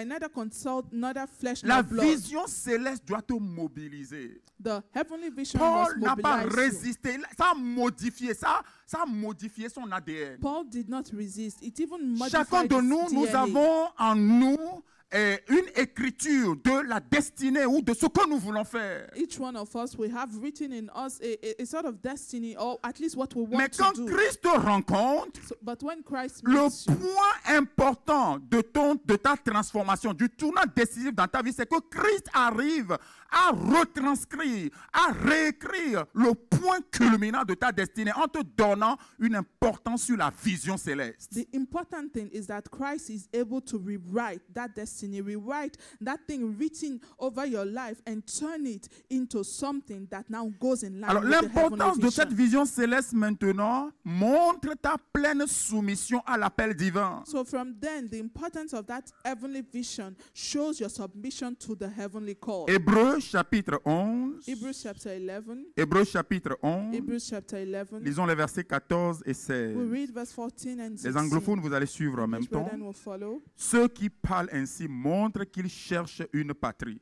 neither consult neither flesh La nor blood. vision céleste doit te mobiliser. The heavenly vision Paul must n'a pas mobilize you. résisté. Ça a modifié son ADN. Paul did not resist. It even Chacun modified de his nous, nous DNA. avons en nous une écriture de la destinée ou de ce que nous voulons faire. Each one of us, we have written in us a sort of destiny, or at least what we want Mais to quand do. Christ te rencontre, So, but when Christ le meets you, point important de ta transformation, du tournant décisif dans ta vie, c'est que Christ arrive à retranscrire, à réécrire le point culminant de ta destinée en te donnant une importance sur la vision céleste. the important thing is that Christ is able to rewrite that destiny, rewrite that thing written over your life and turn it into something that now goes in line Alors, with the heavenly l'importance de cette vision. vision céleste maintenant montre ta pleine soumission à l'appel divin. So from then, the importance of that heavenly vision shows your submission to the heavenly call. Hébreux chapitre 11. Hebrews chapter 11. Hébreux chapitre 11. Hebrews chapter 11. Lisons les versets 14 et 16. We read verse 14 and 16. Les anglophones, vous allez suivre en même English temps. brethren will follow. Ceux qui parlent ainsi montrent qu'ils cherchent une patrie.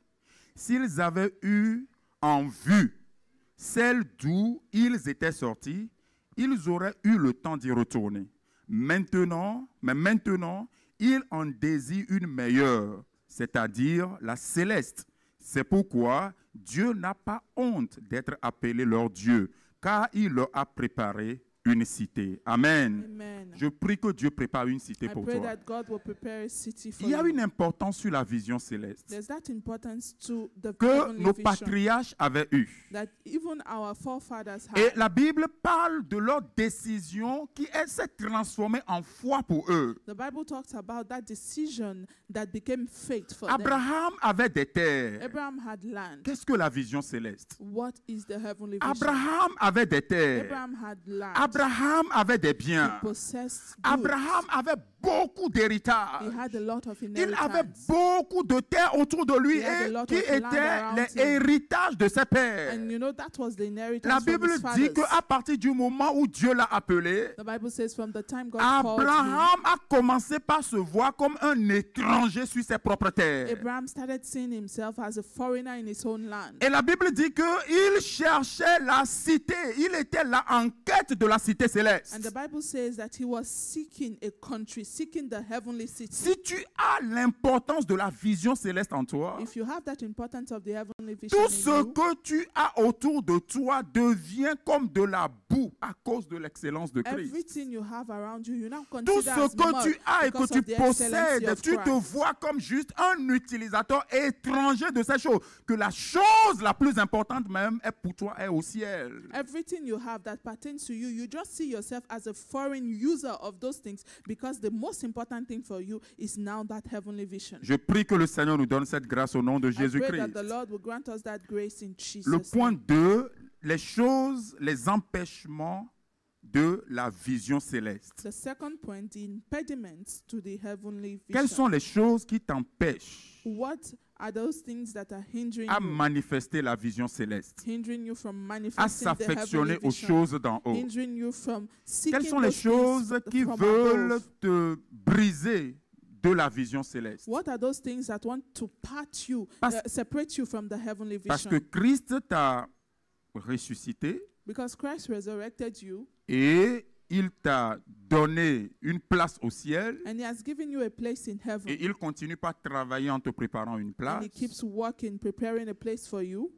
S'ils avaient eu en vue celle d'où ils étaient sortis, ils auraient eu le temps d'y retourner. Maintenant, ils en désirent une meilleure, c'est-à-dire la céleste. C'est pourquoi Dieu n'a pas honte d'être appelé leur Dieu, car il leur a préparé une cité. Amen. Amen. Je prie que Dieu prépare une cité I pour pray toi. that God will prepare a city for Il y a you. une importance sur la vision céleste There's that importance to the que heavenly nos vision patriarches avaient eue. that even our forefathers Et had. la Bible parle de leur décision qui s'est transformée en foi pour eux. The Bible talks about that decision that became faith for them. Abraham avait des terres. Abraham had land. Qu'est-ce que la vision céleste? What is the heavenly vision? Abraham avait des terres. Abraham had land. Abraham avait des He biens. possessed goods. Abraham avait beaucoup He d'héritage. had a lot of Il avait inheritance. beaucoup de terres autour de lui He had a et lot qui of land étaient around les him. héritages de ses pères. And you know that was the inheritance La from Bible his dit fathers. qu'à partir du moment où Dieu l'a appelé, The Bible says from the time God called him, Abraham a commencé par se voir comme un étranger sur ses propres terres. Abraham started seeing himself as a foreigner in his own land. Et la Bible dit qu'il cherchait la cité. Il était là en quête de la cité And céleste. the Bible says that he was seeking a country, seeking the heavenly city. Si tu as l'importance de la vision céleste en toi, If you have that importance of the heavenly vision tout in ce you, que tu as autour de toi devient comme de la boue à cause de l'excellence de Christ. everything you have around you, you now Tout consider ce as que mud tu as et que because tu of the excellency possèdes, of tu te Christ. vois comme juste un utilisateur étranger de ces choses. Que la chose la plus importante même est pour toi est au ciel. Everything you have that pertains to you, you just see yourself as a foreign user of those things because the most important thing for you is now that heavenly vision. Je prie que le Seigneur nous donne cette grâce au nom de I pray that Jésus-Christ. the Lord will grant us that grace in Jesus' Le point name. 2, les choses, les empêchements de la vision céleste. The second point, the impediments to the heavenly Quelles vision. sont les choses qui t'empêchent What are those things that are hindering à you? manifester la vision céleste, Hindering you from à manifesting the s'affectionner heavenly aux vision. choses d'en haut? Hindering you from seeking Quelles sont les those things choses qui from veulent above. te briser de la vision céleste? What are those things that want to part you, Parce- separate you from the heavenly Parce vision? que Christ t'a ressuscité Because Christ resurrected you et il t'a donné une place au ciel and he has given you a place in heaven. et il continue par travailler en te préparant une And place. he keeps working, preparing a place for you.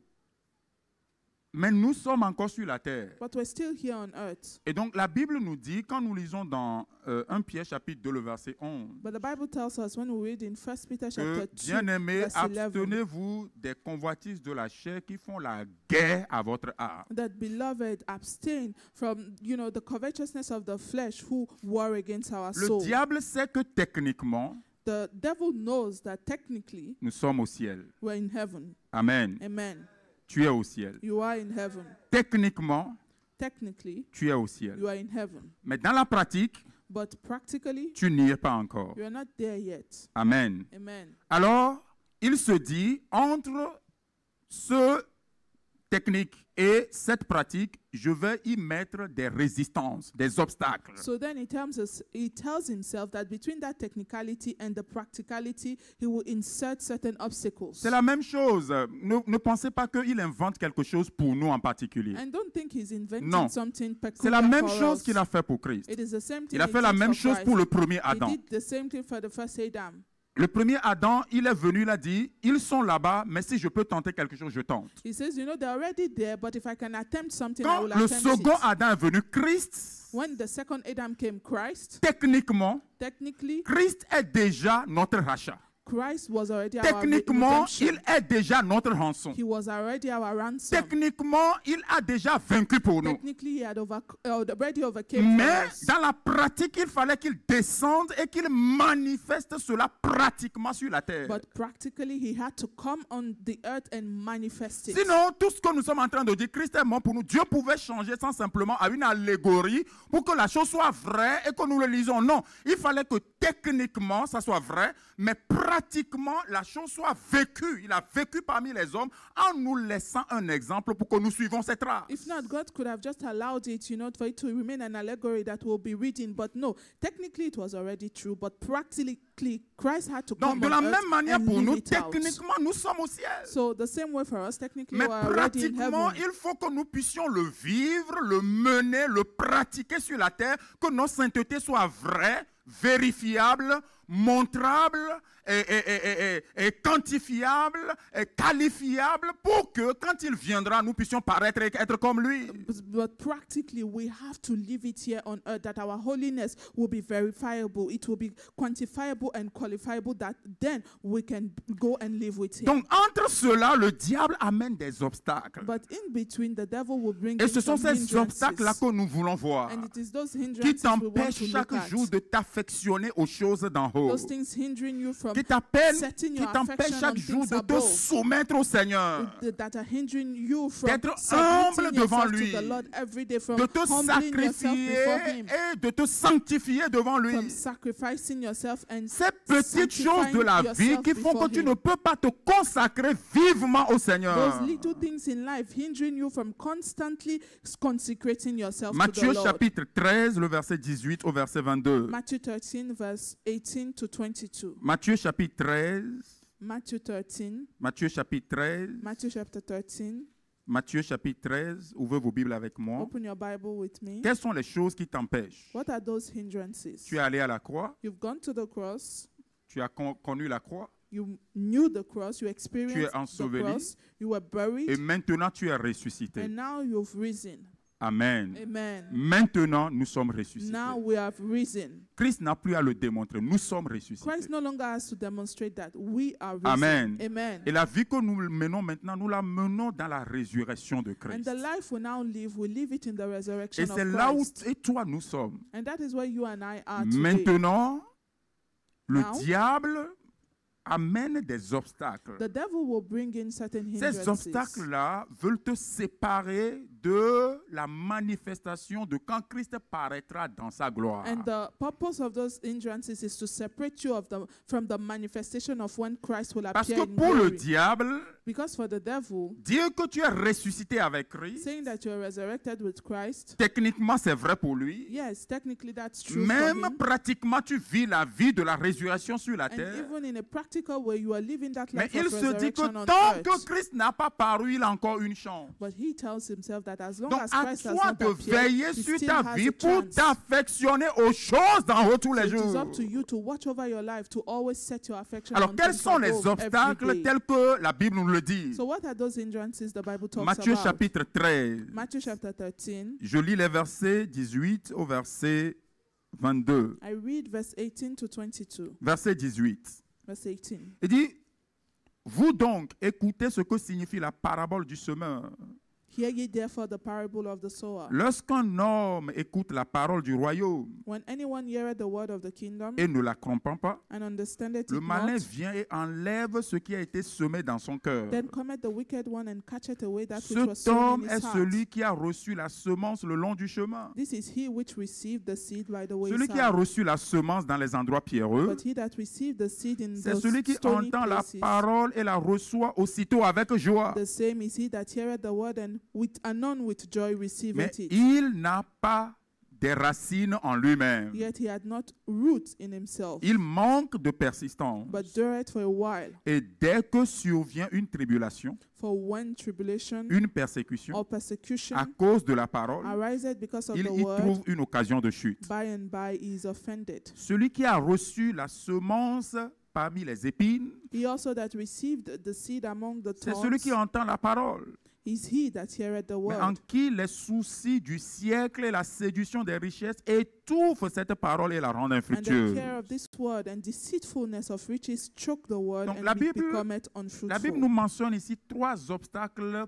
Mais nous sommes encore sur la terre. but we're still here on earth. Et donc la Bible nous dit, quand nous lisons dans 1 Pierre chapitre 2, le verset 11, But the Bible tells us when we read in 1 Peter que, chapter 2, bien-aimés, verse 11, abstenez-vous des convoitises de la chair qui font la guerre à votre âme. that beloved abstain from, the covetousness of the flesh who war against our Le soul. diable sait que techniquement, The devil knows that technically nous sommes au ciel. we're in heaven. Amen. Amen. Tu es au ciel. You are in heaven. Techniquement, Technically, tu es au ciel. you are in heaven. Mais dans la pratique, But practically, tu n'y es pas encore. you are not there yet. Amen. Amen. Alors, il se dit, entre ce technique et cette pratique, je vais y mettre des résistances, des obstacles. So then he tells himself that between that technicality and the practicality, he will insert certain obstacles. C'est la même chose. Ne pensez pas qu'il invente quelque chose pour nous en particulier. And don't think he's inventing Non. something C'est la peculiar même for chose us. qu'il a fait pour Christ. It is the same thing Il a he fait la did même for chose Christ. pour le premier He Adam. did the same thing for the first Adam. Le premier Adam, il est venu, il a dit, ils sont là-bas, mais si je peux tenter quelque chose, je tente. He says, they're already there, but if I can attempt something, I Quand will le attempt second it. Adam est venu, Christ, When the second Adam came, Christ, techniquement, technically, Christ est déjà notre rachat. Christ was already our Techniquement, redemption. il est déjà notre rançon. He was already our ransom. Techniquement, il a déjà vaincu pour nous. Technically, he had already overcame Mais for us. dans la pratique, il fallait qu'il descende et qu'il manifeste cela pratiquement sur la terre. But practically, he had to come on the earth and manifest it. Sinon, tout ce que nous sommes en train de dire, Christ est mort pour nous, Dieu pouvait changer ça simplement à une allégorie pour que la chose soit vraie et que nous le lisons. Non, il fallait que techniquement, ça soit vrai, mais pratiquement, la chose soit vécue. Il a vécu parmi les hommes en nous laissant un exemple pour que nous suivons ses traces. If not, God could have just allowed it, for it to remain an allegory that will be reading. But no, technically it was already true. But practically, Christ had to Donc, come de on la earth même manière and pour live nous, it out. techniquement, nous sommes au ciel. So the same way for us, technically Mais we're already in pratiquement, heaven. il faut que nous puissions le vivre, le mener, le pratiquer sur la terre, que nos saintetés soient vraies, vérifiables, montrables, et quantifiables, et qualifiables, pour que quand il viendra, nous puissions paraître et être comme lui. But practically, we have to live it here on earth, that our holiness will be verifiable. It will be quantifiable and qualifiable, that then we can go and live with him. Donc, entre cela, le diable amène des obstacles. But in between, the devil will bring Et in ce sont some ces obstacles-là hindrances. que nous voulons voir, And it is those qui hindrances we want t'empêchent to chaque look at. jour de t'affectionner aux choses d'en haut, Those things hindering you from qui t'empêchent setting your chaque affection on jour things de te above, soumettre au Seigneur, that are hindering you from d'être humble submitting devant yourself lui, to the Lord every day, from de te humbling yourself sacrifier before him, et de te sanctifier devant lui. from sacrificing yourself and Ces petites choses de la vie qui font que tu ne peux pas te consacrer vivement au Seigneur. those little things in life hindering you from constantly consecrating yourself to the Matthieu Lord. chapitre 13, le verset 18 au verset 22. Matthew 13, verse 18 to 22. Matthieu chapitre 13, Matthew 13, Matthieu chapitre 13, Matthew chapter 13. Matthieu chapitre 13, ouvrez vos Bibles avec moi. Open your Bible with me. Quelles sont les choses qui t'empêchent? What are those hindrances? Tu es allé à la croix, You've gone to the cross. tu as connu la croix, You knew the cross. You tu es experienced the enseveli cross. You were buried. et maintenant tu es ressuscité. And now you've risen. Amen. Amen. Maintenant, nous sommes ressuscités. Now we have risen. Christ n'a plus à le démontrer. Nous sommes ressuscités. Christ no longer has to demonstrate that. We are risen. Amen. Amen. Et la vie que nous menons maintenant, nous la menons dans la résurrection de And Christ. the life we now live, we live it in the resurrection Et of c'est là où Christ. et toi nous sommes. And that is where you and I are today. Maintenant, le Now, diable amène des obstacles. The devil will bring in certain Ces hindrances. obstacles-là veulent te séparer de la manifestation de quand Christ paraîtra dans sa gloire. And the purpose of those hindrances is to separate you from the manifestation of when Christ will Parce appear que in pour le glory. diable, Because for the devil, dire que tu es ressuscité avec Christ, saying that you're resurrected with Christ, techniquement c'est vrai pour lui. yes, technically that's true Même for him. pratiquement tu vis la vie de la résurrection sur la And terre. even in a practical practical way, you are living that Mais life il of se dit que resurrection on tant que earth. Christ n'a pas paru, il a encore une chance. But he tells himself that as long Donc as à Christ has toi not de appeared, veiller he sur still ta has vie a pour chance. t'affectionner aux choses d'en haut tous So les it is jours. up to you to watch over your life, to always set your affection Alors on quels things sont les above obstacles every day. tels que la Bible nous le dit? So what are those hindrances the Bible talks Matthieu about? chapitre 13. Matthew chapter 13. Je lis les versets 18 au verset 22. I read verse 18 to 22. Verset 18. Verse 18. Il dit, vous donc écoutez ce que signifie la parabole du semeur. Hear ye therefore the parable of the sower. Lorsqu'un homme écoute la parole du royaume When anyone heareth the word of the kingdom et ne la comprend pas, and understandeth le it malin not, vient et enlève ce qui a été semé dans son cœur. then cometh the wicked one and catcheth away that which was Cet sown homme in est his heart. celui qui a reçu la semence le long du chemin. This is he which received the seed by the Celui qui a wayside. reçu la semence dans les endroits pierreux, But he that received the seed in c'est those celui qui stony entend la places, parole et la reçoit aussitôt avec joie. the same is he that heareth the word and with anon with joy Mais receiveth it. il n'a pas des racines en lui-même. Yet he had not root in himself, Il manque de persistance. but dureth for a while. Et dès que survient une tribulation, For when tribulation une persécution, or persecution à cause de la parole, ariseth because of il the y word, trouve une occasion de chute. by and by he is offended. Celui qui a reçu la semence parmi les épines, He also that received the seed among the c'est celui thorns qui entend la parole, is he that heareth the mais en word, qui les soucis du siècle et la séduction des richesses étouffent cette parole et la rendent and the infructueuse. care of this word and deceitfulness of riches choke the word, Donc, and la it Bible- becometh La unfruitful. Bible nous mentionne ici 3 obstacles,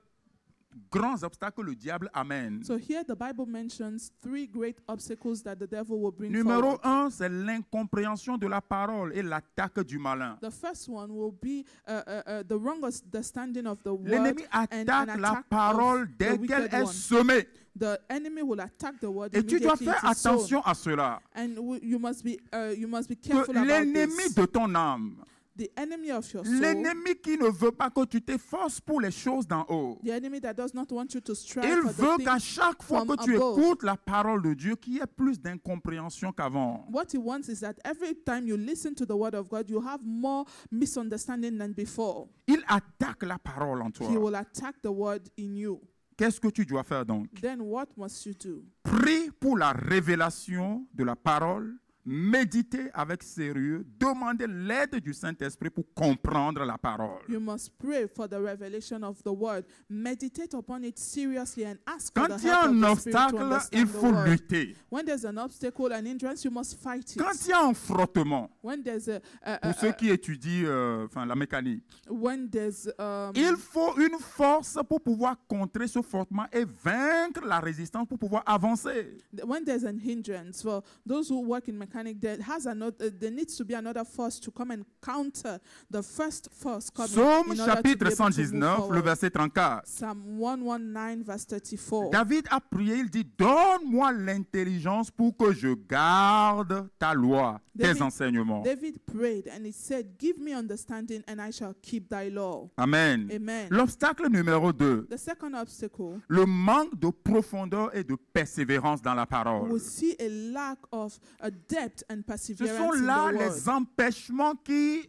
grands obstacles que le diable amène. So here the Bible mentions 3 great obstacles that the devil will bring Numéro forward. 1, c'est l'incompréhension de la parole et l'attaque du malin. The first one will be the wrong understanding of the word. L'ennemi an attaque la attack parole of dès the qu'elle wicked est one. semée. The enemy will attack the word Et tu dois immediately faire it is sown. attention à cela. And you must be Que careful about l'ennemi this. de ton âme, The enemy of your soul, l'ennemi qui ne veut pas que tu t'efforces pour les choses d'en haut, the enemy that does not want you to strive il for the veut things. qu'à chaque fois from que tu above. écoutes la parole de Dieu, qu'il y ait plus d'incompréhension qu'avant. What he wants is that every time you listen to the word of God, you have more misunderstanding than before. Il attaque la parole en He toi. will attack the word in you. Qu'est-ce que tu dois faire donc? Then what must you do? Prie pour la révélation de la parole, méditez avec sérieux, demandez l'aide du Saint-Esprit pour comprendre la parole. You must pray for the revelation of the word. Meditate upon it seriously and ask for Quand the il y a help un of the Spirit to obstacle, understand il the faut word. lutter. When there's an obstacle, an hindrance, you must fight Quand it. il y a un frottement, When there's pour ceux qui étudient la mécanique, when there's il faut une force pour pouvoir contrer ce frottement et vaincre la résistance pour pouvoir avancer. when there's an hindrance for those who work in mechanic, there needs to be another force to come and counter the first force coming. Psaume in order to be chapitre able to move 119, le forward. verset 34. Psalm 119 verse 34. David a prié, il dit, donne-moi l'intelligence pour que je garde ta loi, tes David- enseignements. David prayed and he said, "Give me understanding, and I shall keep thy law." Amen. Amen. L'obstacle numéro 2, The second obstacle, le manque de profondeur et de persévérance dans la we parole. see a lack of a depth and Ce perseverance sont in là the word. les empêchements qui...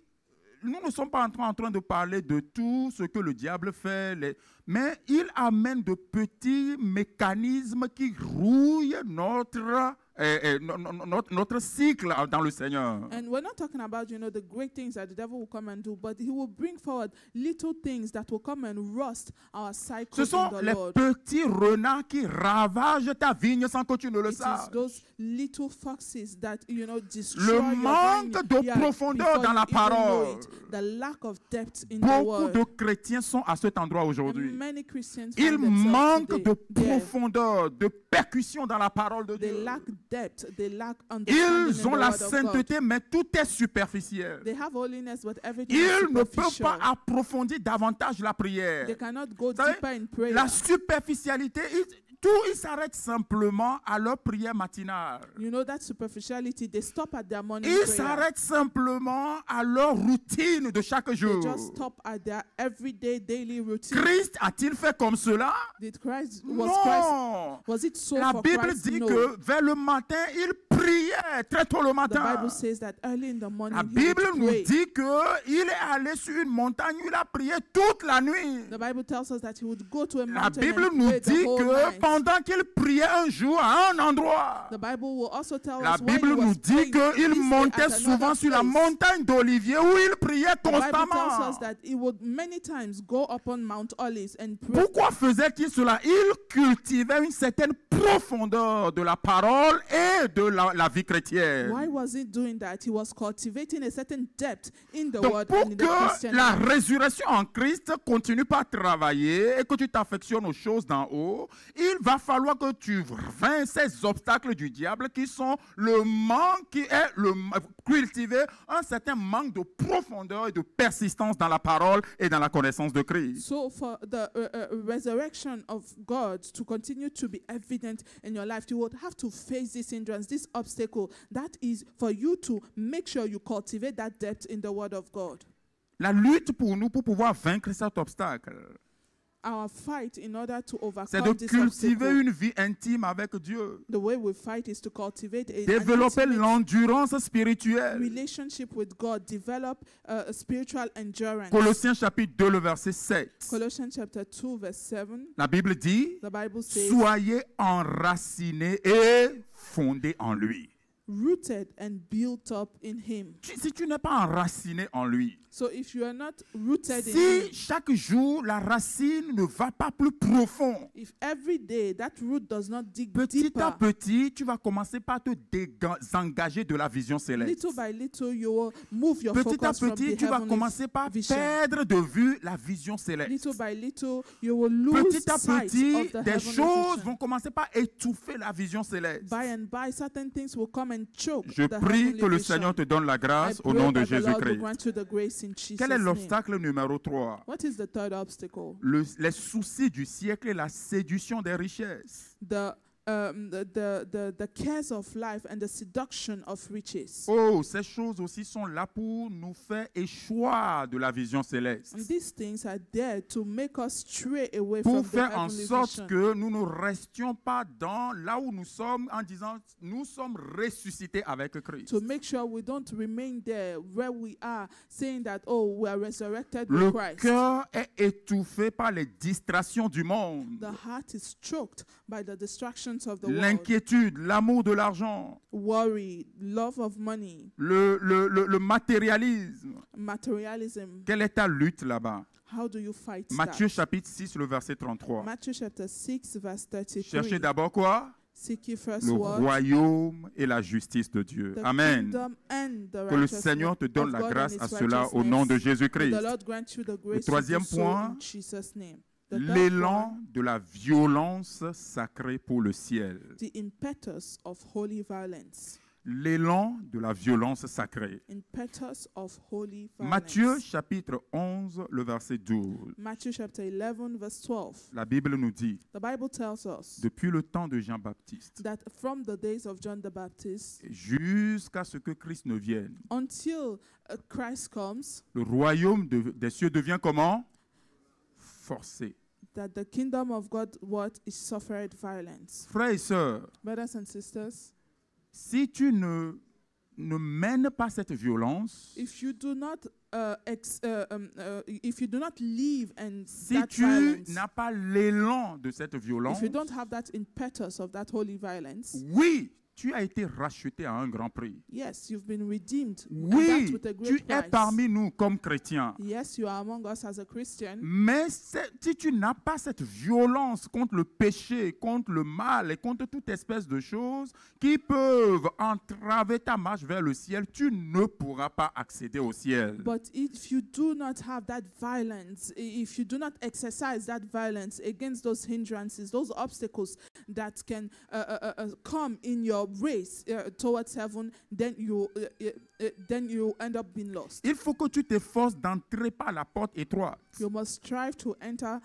Nous ne sommes pas en train de parler de tout ce que le diable fait, mais il amène de petits mécanismes qui rouillent notre cycle dans le Seigneur. And we're not talking about, the great things that the devil will come and do, but he will bring forward little things that will come and rust our cycle Ce sont in the les Lord. petits renards qui ravagent ta vigne sans que tu ne le It is saches. those little foxes that, destroy Le your manque vine, de yeah, profondeur before dans la you even know parole. it. The lack of depth in the Beaucoup word. de chrétiens sont à cet endroit And aujourd'hui. many Christians Ils find themselves manquent today de there. profondeur, de percussion dans la parole de They Dieu. lack depth. They lack understanding Ils in ont the la word of God. sainteté, mais tout est superficiel. They have holiness, but everything is Ils ne peuvent superficial. pas approfondir davantage la prière. They cannot go Vous savez, deeper in prayer. La superficialité, ils s'arrêtent simplement à leur prière matinale. You know that superficiality, they stop at their morning Ils prayer. s'arrêtent simplement à leur routine de chaque They jour. just stop at their everyday daily routine. Christ a-t-il fait comme cela? Was it so La for Bible Christ? dit No. que vers le matin, il priait très tôt le The matin. Bible says that early in the morning La he Bible would nous pray. dit qu'il est allé sur une montagne où il a prié toute la nuit. The Bible tells us that he would go to a La mountain Bible and nous pray the dit whole que night. pendant qu'il priait un jour à un endroit, The Bible will also tell la us when Bible he was nous dit praying, qu'il he stayed montait at souvent another sur la place. montagne d'Olivier où il priait The Bible tells constamment. us that he would many times go upon Mount Olives and pray. Pourquoi faisait-il cela? Il cultivait une certaine profondeur de la parole et de la vie chrétienne. Why was he doing that? He was cultivating a certain depth in the Donc, word pour and in the que Christian la life. résurrection en Christ continue pas à travailler et que tu t'affectionnes aux choses d'en haut, il va falloir que tu vainques ces obstacles du diable qui sont le manque, qui est cultiver un certain manque de profondeur et de persistance dans la parole et dans la connaissance de Christ. So for the resurrection of God to continue to be evident in your life, you would have to face this hindrance, this obstacle. That is for you to make sure you cultivate that depth in the word of God. La lutte pour nous, pour pouvoir vaincre cet obstacle, Our fight in order to c'est de overcome this cultiver obstacle, une vie intime avec Dieu. the way we fight is to cultivate an Développer intimate l'endurance spirituelle. relationship with God, develop a spiritual endurance. Colossiens chapitre 2, le verset 7. Colossians chapter 2 verse 7, La Bible dit, the Bible says, soyez enracinés et fondés en lui. rooted and built up in him. Si tu n'es pas enraciné en lui, So if you are not rooted in si him, chaque jour la racine ne va pas plus profond, if every day that root does not dig petit à deeper, petit, tu vas commencer par te désengager de la vision céleste. little by little you will move your Petit à focus from petit, the tu vas heavenly commencer par vision. perdre de vue la vision céleste. Little by little you will lose Petit à sight petit, of the des heavenly choses vision. vont commencer par étouffer la vision céleste. By and by, certain things will come and choke Je the prie heavenly que le vision. Seigneur te donne la I grâce au pray nom de that the Lord will Jésus-Christ. grant you the grace in Jesus' Quel est name. l'obstacle numéro 3? What is the third obstacle? Les soucis du siècle et la séduction des richesses. The cares of life and the seduction of riches. Oh, ces choses aussi sont là pour nous faire échoir de la vision céleste. And these things are there to make us stray away Pour from the faire en heavenly sorte vision. que nous ne restions pas dans là où nous sommes en disant nous sommes ressuscités avec Christ. To make sure we don't remain there where we are, saying that, oh, we are resurrected Le with Christ. cœur est étouffé par les distractions du monde. The heart is choked by the distractions of the world. L'inquiétude, l'amour de l'argent, Worry, love of money, le matérialisme. materialism. Quelle est ta lutte là-bas? How do you fight Matthieu that? chapitre 6, le verset 33. Matthew chapter 6 verse 33. Cherchez d'abord quoi? Seek ye first Le what? royaume et la justice de Dieu. The Amen. kingdom and the Que le righteousness Seigneur te donne of la God grâce and à his cela au nom de righteousness. May Jésus-Christ. the Lord grant you the grace to troisième do so point, in Jesus' name. The third L'élan one, de la violence sacrée pour le ciel. the impetus of holy violence. L'élan de la violence sacrée. Impetus of holy violence. Matthieu chapitre 11, le verset 12. Matthew chapter 11 verse 12. La Bible nous dit, The Bible tells us depuis le temps de Jean-Baptiste that from the days of John the Baptist jusqu'à ce que Christ ne vienne, until Christ comes, le royaume des cieux devient comment? Forcé. that the kingdom of God what is suffered violence. Frères et sœurs, Brothers and sisters, si tu ne mènes pas cette violence, if you do not live and si that tu violence, n'as pas l'élan de cette violence, if you don't have that impetus of that holy violence, oui, tu as été racheté à un grand prix. yes, you've been redeemed, and that Oui, with a tu great es price. parmi nous comme chrétiens. Yes, you are among us as a Christian. Mais si tu n'as pas cette violence contre le péché, contre le mal et contre toute espèce de choses qui peuvent entraver ta marche vers le ciel, tu ne pourras pas accéder au ciel. But if you do not have that violence, if you do not exercise that violence against those hindrances, those obstacles that can come in your race towards heaven, then you end up being lost. Il faut que tu t'efforces d'entrer par la porte étroite. You must strive to enter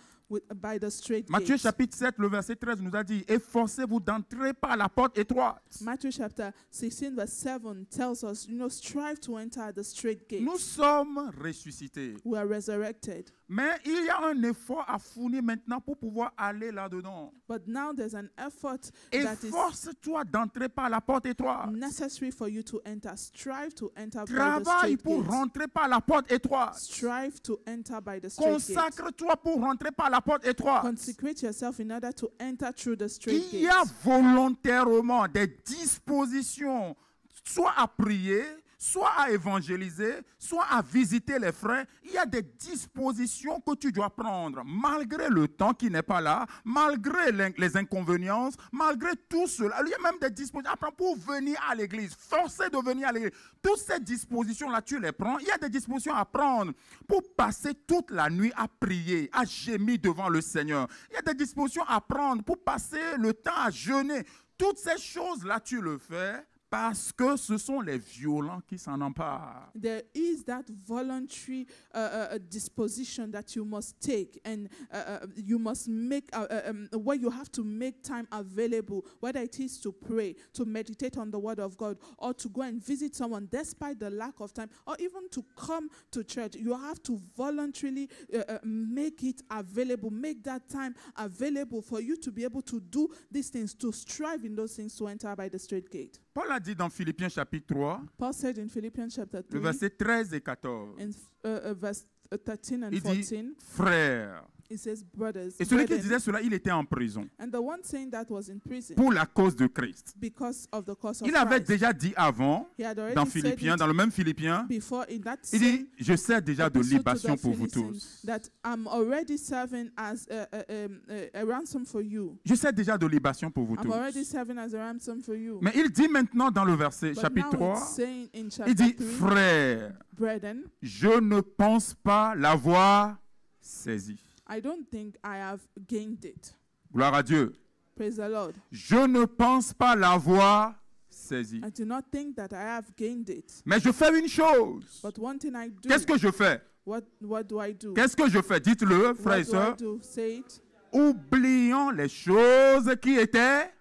by the straight Matthieu gate. chapitre 7, le verset 13 nous a dit « Efforcez-vous d'entrer par la porte étroite. Matthew chapter 16 verse 7 tells us, strive to enter the straight gate. Nous sommes ressuscités. We are resurrected. Mais il y a un effort à fournir maintenant pour pouvoir aller là-dedans. But now there's an effort that is Efforce-toi d'entrer par la porte étroite. necessary for you to enter. Strive to enter by the Travaille straight pour gate. rentrer par la porte étroite. Strive to enter by the straight gate. Consacre-toi pour rentrer par la porte étroite. Consecrate yourself in order to enter through the straight Il y a gate. volontairement des dispositions, soit à prier, soit à évangéliser, soit à visiter les frères. Il y a des dispositions que tu dois prendre, malgré le temps qui n'est pas là, malgré les inconvéniences, malgré tout cela. Il y a même des dispositions à prendre pour venir à l'église, forcer de venir à l'église. Toutes ces dispositions-là, tu les prends. Il y a des dispositions à prendre pour passer toute la nuit à prier, à gémir devant le Seigneur. Il y a des dispositions à prendre pour passer le temps à jeûner. Toutes ces choses-là, tu le fais parce que ce sont les violents qui s'en emparent. There is that voluntary disposition that you must take, and you must make where you have to make time available, whether it is to pray, to meditate on the Word of God, or to go and visit someone despite the lack of time, or even to come to church. You have to voluntarily make it available, make that time available for you to be able to do these things, to strive in those things to enter by the straight gate. Paul a dit dans Philippiens chapitre 3, Paul said in Philippians chapter le 3, verset 13 et 14, in verse 13 and il 14, dit « Frères ». it says brothers. Et celui qui brethren. disait cela, il était en prison And the one saying that was in prison pour la cause de Christ. because of the cause of Il avait Christ. déjà dit avant, He had already dans said Philippiens, it dans le même Philippiens, before in that il same dit « Je sers déjà de epistle to libation the pour vous Philistines tous. that I'm already serving as a ransom for you. Je sers déjà de libation pour vous I'm already tous. serving as a ransom for you. Mais il dit maintenant dans le verset, But chapitre now 3, it's saying in il chapter dit « 3, Frères, brethren, je ne pense pas l'avoir saisi. I don't think I have gained it. » Gloire à Dieu. Praise the Lord. Je ne pense pas l'avoir saisi. I do not think that I have gained it. Mais je fais une chose. But one thing I do, Qu'est-ce que je fais? what do I do? Qu'est-ce que je fais? Dites-le, frères What et do I sœurs. do? Say it. Oublions les choses qui étaient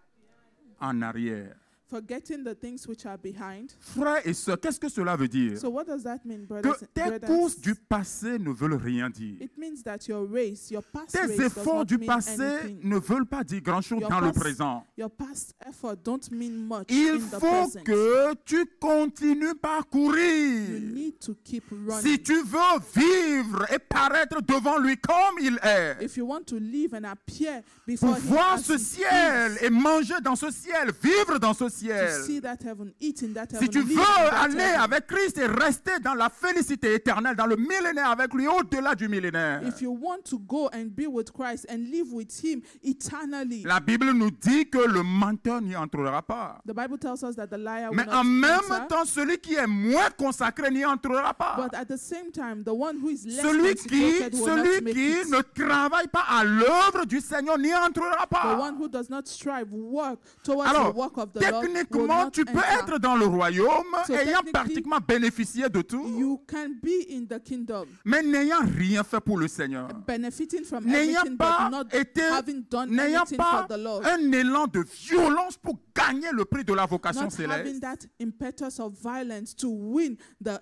en arrière. Forgetting the things which are behind. Frères et sœurs, qu'est-ce que cela veut dire? So what does that mean, Que brothers? tes brothers? courses du passé ne veulent rien dire. It means that your race, your past race Tes does efforts not du mean passé anything. ne veulent pas dire grand-chose Your dans le past- présent. Your past effort don't mean much Il in the faut present. que tu continues par You courir. need to keep running. Si tu veux vivre et paraître devant lui comme il est, If you want to live and appear pour before Him voir as ce He ciel is, et manger dans ce ciel, vivre dans ce to ciel. see that heaven, eat in that Si heaven, tu live veux in that aller heaven. avec Christ et rester dans la félicité éternelle, dans le millénaire avec lui, au-delà du millénaire, If you want to go and be with Christ and live with Him eternally, la Bible nous dit que le menteur n'y entrera pas. the Bible tells us that the liar will Mais not en même enter. temps, celui qui est moins consacré n'y entrera pas. But at the same time, the one who is less Celui consecrated will not qui make it. ne travaille pas à l'œuvre du Seigneur n'y entrera The pas. one who does not strive, work towards Alors, the work of the Lord will techniquement, not tu peux enter. être dans le royaume, So ayant technically, pratiquement bénéficié de tout, You can be in the kingdom, mais n'ayant rien fait pour le Seigneur. benefiting from N'ayant everything, pas but not été, having done n'ayant anything pas for the Lord. un élan de violence pour gagner le prix de la vocation Not having céleste. that impetus of violence to win the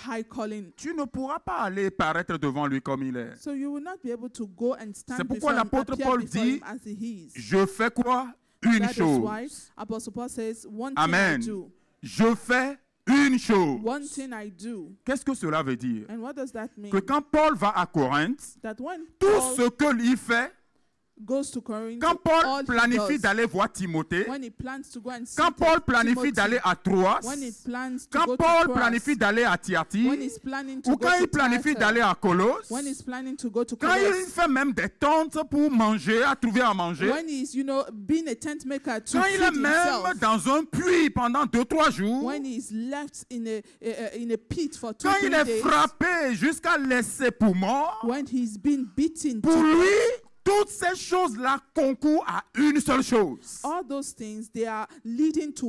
high calling. Tu ne pourras pas aller paraître devant lui comme il est. So you will not be able to go and C'est stand pourquoi before him, l'apôtre appear Paul before dit, him as he is. Je fais quoi? Une That is why chose. Apostle Paul says, one thing Amen. I do. Je fais une chose. One thing I do. Qu'est-ce que cela veut dire? And what does that mean? Que quand Paul va à Corinthe, That when tout Paul ce qu'il fait, goes to Corinth, quand all Paul he planifie does, d'aller voir Timothée, when he plans to go and see quand Paul planifie Timothy, d'aller à Troas, when he plans to quand go Paul to Troas, planifie d'aller à when Thyatire, he's planning to ou go quand to il planifie Thyatire, d'aller à Colosse, when he's planning to go to quand il Colossus, fait même des tentes pour manger, à trouver à manger, when he's, being a tent maker to quand il est feed himself, même dans un puits pendant 2-3 jours, when he's left in a pit for 2-3 quand il est days, frappé jusqu'à laisser pour mort, when he's been beaten pour to lui, toutes ces choses-là concourent à une seule chose. all those things, they are leading to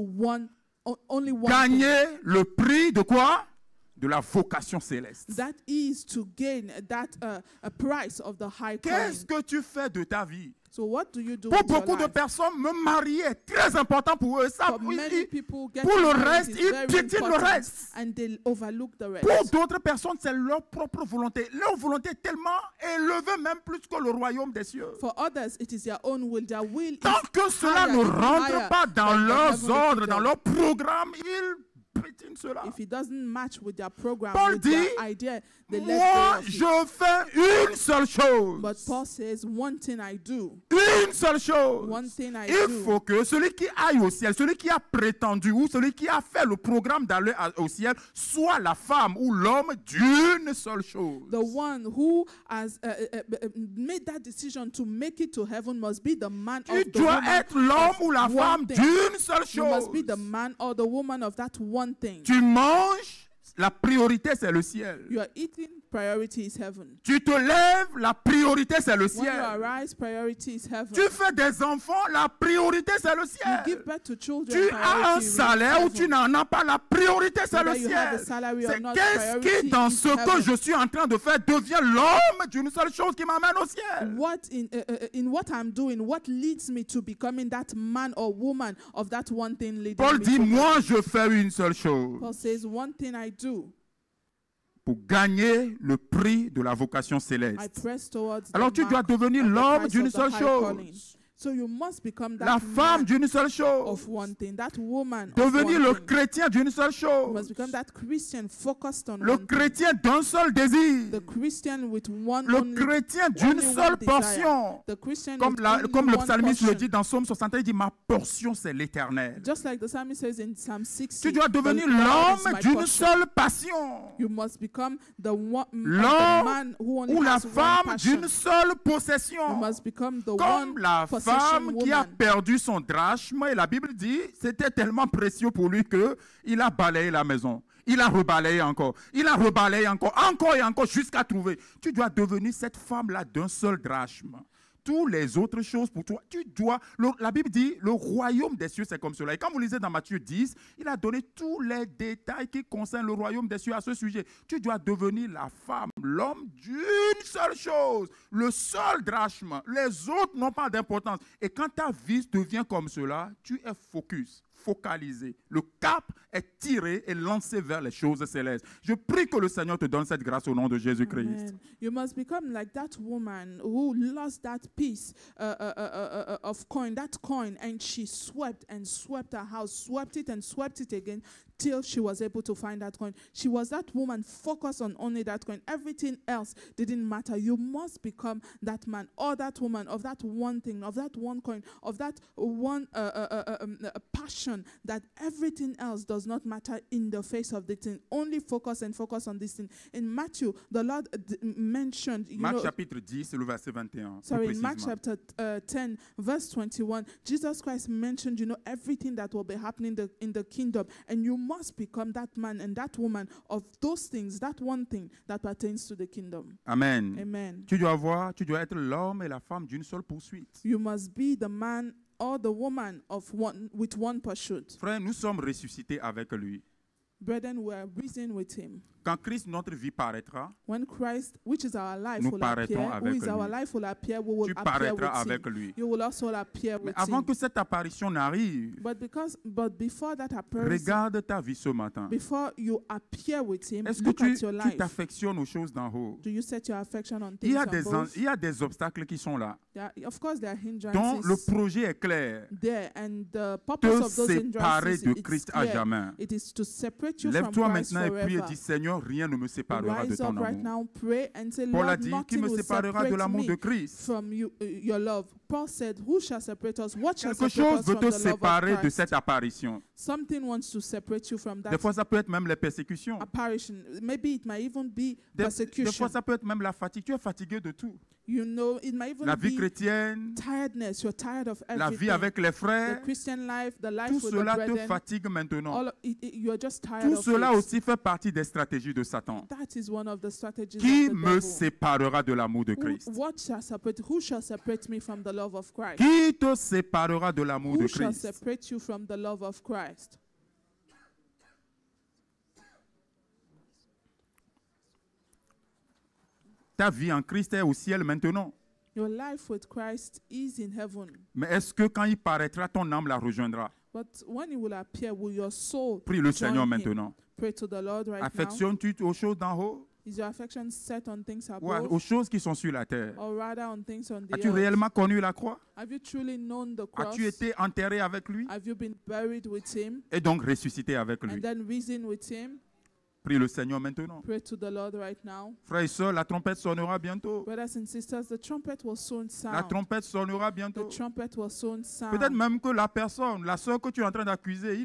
only one thing. Gagner le prix de quoi? de la vocation céleste. That is to gain that a price of the high Qu'est-ce calling. que tu fais de ta vie? So what do you do Pour with your beaucoup de life? personnes, me marier est très important pour eux. Ça, For many people, pour getting le married reste, is ils very piétinent le important, reste. and they overlook the rest. Pour d'autres personnes, c'est leur propre volonté. Leur volonté est tellement élevée, même plus que le royaume des cieux. For others, it is their own will. Their will is Tant que cela higher, ne it's rentre higher pas dans than the leurs heavenly ordres, kingdom. dans leur programme, ils piétinent cela. If it doesn't match with their program, Paul with their dit, idea, they let moi, go of it. je fais une seule chose. But Paul says, one thing I do. Une seule chose. One thing I Il do. faut que celui qui aille au ciel, celui qui a prétendu ou celui qui a fait le programme d'aller au ciel, soit la femme ou l'homme d'une seule chose. The one who has made that decision to make it to heaven must be the man Tu of the dois woman être l'homme of ou la one femme thing. d'une seule You chose. must be the man or the woman of that one thing. Tu manges, la priorité c'est le ciel. You are eating, priority is heaven. Tu te lèves, la priorité c'est le When you ciel. arise, priority is heaven. Tu fais des enfants, la priorité c'est le You ciel. give birth to children, Tu as un priority is salaire ou tu heaven. n'en as pas, la priorité c'est le Whether you have a ciel. salary or C'est not, qu'est-ce qui priority dans is ce que heaven. je suis en train de faire devient l'homme d'une seule chose qui m'amène au ciel. What in what I'm doing, what leads me to becoming that man or woman of that one thing leading Paul me dit, to moi je fais une seule chose Paul says, one thing I do, pour gagner le prix de la vocation I céleste. press towards Alors the tu dois mark devenir of the l'homme price d'une of the seule high calling. chose. So you must become that La femme man d'une seule chose. of one thing, that woman of Devenir le one thing. chrétien d'une seule You must chose. become that Christian focused on Le one thing. chrétien d'un seul désir. The Christian with one Le only, chrétien d'une only seule one desire. portion. The Christian Comme, with only comme le one psalmiste le portion. dit dans Psaume 61, il dit, ma portion c'est l'éternel. Just like the psalmist says in Psalm 60, Tu dois devenir "The Lord is l'homme my d'une portion." seule passion. You must become the L'homme man who only Ou la has one femme passion. d'une seule You possession. must become the Comme one la possession femme qui a woman. perdu son drachme, et la Bible dit, c'était tellement précieux pour lui que il a balayé la maison. Il a rebalayé encore. Il a rebalayé encore et encore jusqu'à trouver. Tu dois devenir cette femme-là d'un seul drachme. Toutes les autres choses pour toi, tu dois... la Bible dit, le royaume des cieux, c'est comme cela. Et quand vous lisez dans Matthieu 10, il a donné tous les détails qui concernent le royaume des cieux à ce sujet. Tu dois devenir la femme, l'homme d'une seule chose, le seul drachme. Les autres n'ont pas d'importance. Et quand ta vie devient comme cela, tu es focalisé. Le cap est tiré et lancé vers les choses célestes. Je prie que le Seigneur te donne cette grâce au nom de Jésus-Christ. Amen. You must become like that woman who lost that piece of coin, that coin, and she swept and swept her house, swept it again till she was able to find that coin. She was that woman focused on only that coin. Everything else didn't matter. You must become that man or that woman of that one thing, of that one coin, of that one passion that everything else does not matter in the face of the thing. Only focus on this thing. In Matthew, the Lord mentioned, Marc chapitre 10, le verset 21. sorry, in Mark précisément. chapter 10, verse 21, Jesus Christ mentioned, everything that will be happening in the kingdom. And you must become that man and that woman of those things, that one thing that pertains to the kingdom. Amen. Amen. Tu dois être l'homme et la femme d'une seule poursuite. You must be the man or the woman with one pursuit. Frère, nous sommes ressuscités avec lui. Brethren, we are risen with him. Quand Christ, notre vie, paraîtra, When Christ, which is our life, nous will paraîtrons appear, who avec is our lui. life will appear, we will Tu appear paraîtras with avec him. lui. You will also appear Mais with avant him. que cette apparition n'arrive, But before that appears, regarde ta vie ce matin. before you appear with him, Est-ce que look at your tu life. t'affectionnes aux choses d'en haut? Do you set your affection on Il things y, a above? il y a des obstacles qui sont là, Of course, there are dont le hindrances projet est clair. there, and the purpose Te of those séparer hindrances de it's Christ à clear. jamais. It is to separate you from Lève-toi Christ maintenant et prie et forever. dis, Seigneur, rien ne me séparera de Rise ton up right amour. now, pray and say, Paul a Lord, dit, qui nothing me will séparera de separate l'amour de me Christ? from you, your love. Paul said, who shall separate us? What shall Quelque separate chose us veut from te the love of séparer de Christ? cette apparition. Something wants to separate you from Des that fois, ça peut être même les persécutions. apparition. Maybe it might even be Des persecution. fois, ça peut être même la fatigue. Tu es fatigué de tout. It might even La vie be chrétienne, tiredness. You're tired of la vie everything. avec les The frères, Christian life, the life tout with the cela te brethren. fatigue maintenant. You're just tired Tout of cela it. aussi fait partie des stratégies de Satan. That is one of the strategies Qui of the me devil. séparera de l'amour de Christ? Who shall separate me from the love of Christ? Qui te séparera de l'amour de Who shall Christ? separate you from the love of Christ? Ta vie en Christ est au ciel maintenant. Your life with Christ is in heaven. Mais est-ce que quand il paraîtra, ton âme la rejoindra? But when it will appear, will your soul Prie le join Seigneur him? maintenant. Pray to the Lord right now. Affectionnes-tu aux choses d'en haut Is your affection set on things ou above, aux choses qui sont sur la terre? or rather on things on the As-tu earth? réellement connu la croix? Have you truly known the cross? As-tu été enterré avec lui Have you been buried with him et donc ressuscité avec and lui? then risen with him? Prie le Seigneur maintenant. Pray to the Lord right now. Frères et sœurs, la trompette sonnera bientôt. Brothers and sisters, the trumpet will soon La sound. trompette sonnera The bientôt. trumpet will soon Peut-être sound. même que la personne, la sœur que tu es en train d'accuser,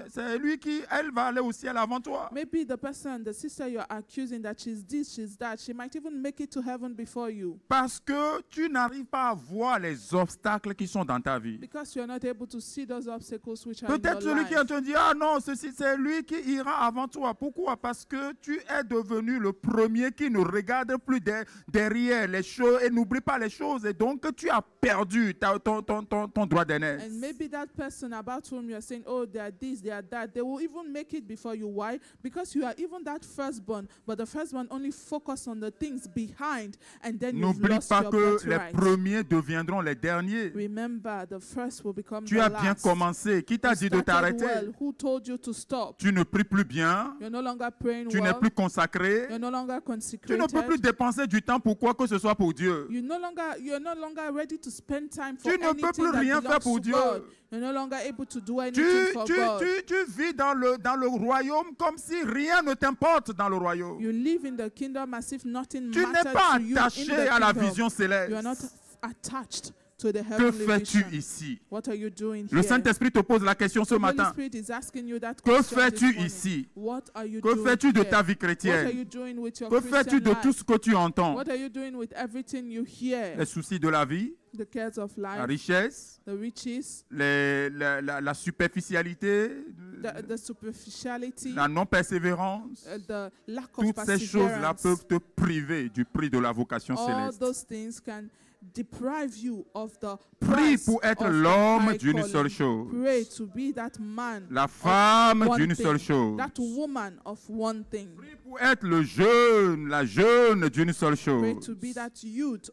c'est lui qui, elle va aller au ciel avant toi. Maybe the person, the sister you're accusing that she's this, she's that, she might even make it to heaven before you. Parce que tu n'arrives pas à voir les obstacles qui sont dans ta vie. Because you're not able to see those obstacles which are in Peut-être your celui qui est en life. train de dire, ah non, ceci, c'est lui qui ira avant toi. Pourquoi? Parce que tu es devenu le premier qui ne regarde plus derrière les choses et n'oublie pas les choses. Et donc, tu as perdu ton droit d'aînesse. And maybe that person about whom you're saying, oh, they are this, they are that, they will even make it before you. Why? Because you are even that firstborn, but the firstborn only focus on the things behind, and then you've N'oublie lost pas your que les birthright. premiers deviendront les derniers. Remember, the first will become Tu the as bien last. commencé. Qui t'a You dit de started t'arrêter? well. Who told you to stop? Tu ne pries plus bien. You're no longer praying Tu n'es well. plus consacré. You're no longer Tu ne consecrated. peux plus dépenser du temps pour quoi que ce soit pour Dieu. You're no longer ready to spend time for Tu ne peux anything plus that rien faire belongs pour to Dieu. God. You're no longer able to do Tu, anything for tu, God. tu vis dans le royaume comme si rien ne t'importe dans le royaume. You live in the kingdom as if nothing Tu n'es matters pas to you in attaché the à la kingdom. vision céleste. You are not attached to the Que heavenly fais-tu vision. ici? What are you doing Le here? Saint-Esprit te pose la question ce The Holy matin. Spirit is asking you that Que question fais-tu this morning. ici? What are you Que doing fais-tu de here? ta vie What are chrétienne? you doing with your Que fais-tu Christian de tout life? ce que tu entends? What are you doing with everything you hear? Les soucis de la vie, The cares of la life, richesse, the riches, la superficialité, the superficiality, la non-persévérance. the lack of Toutes ces choses-là perseverance. peuvent te priver du prix de la vocation All céleste. those things can deprive you of the Prie price pour être of the l'homme high d'une calling. seule chose. Pray to be that man, La femme one d'une thing, seule chose. that woman of one thing. Prie pour être la jeune d'une seule Pray chose. to be that youth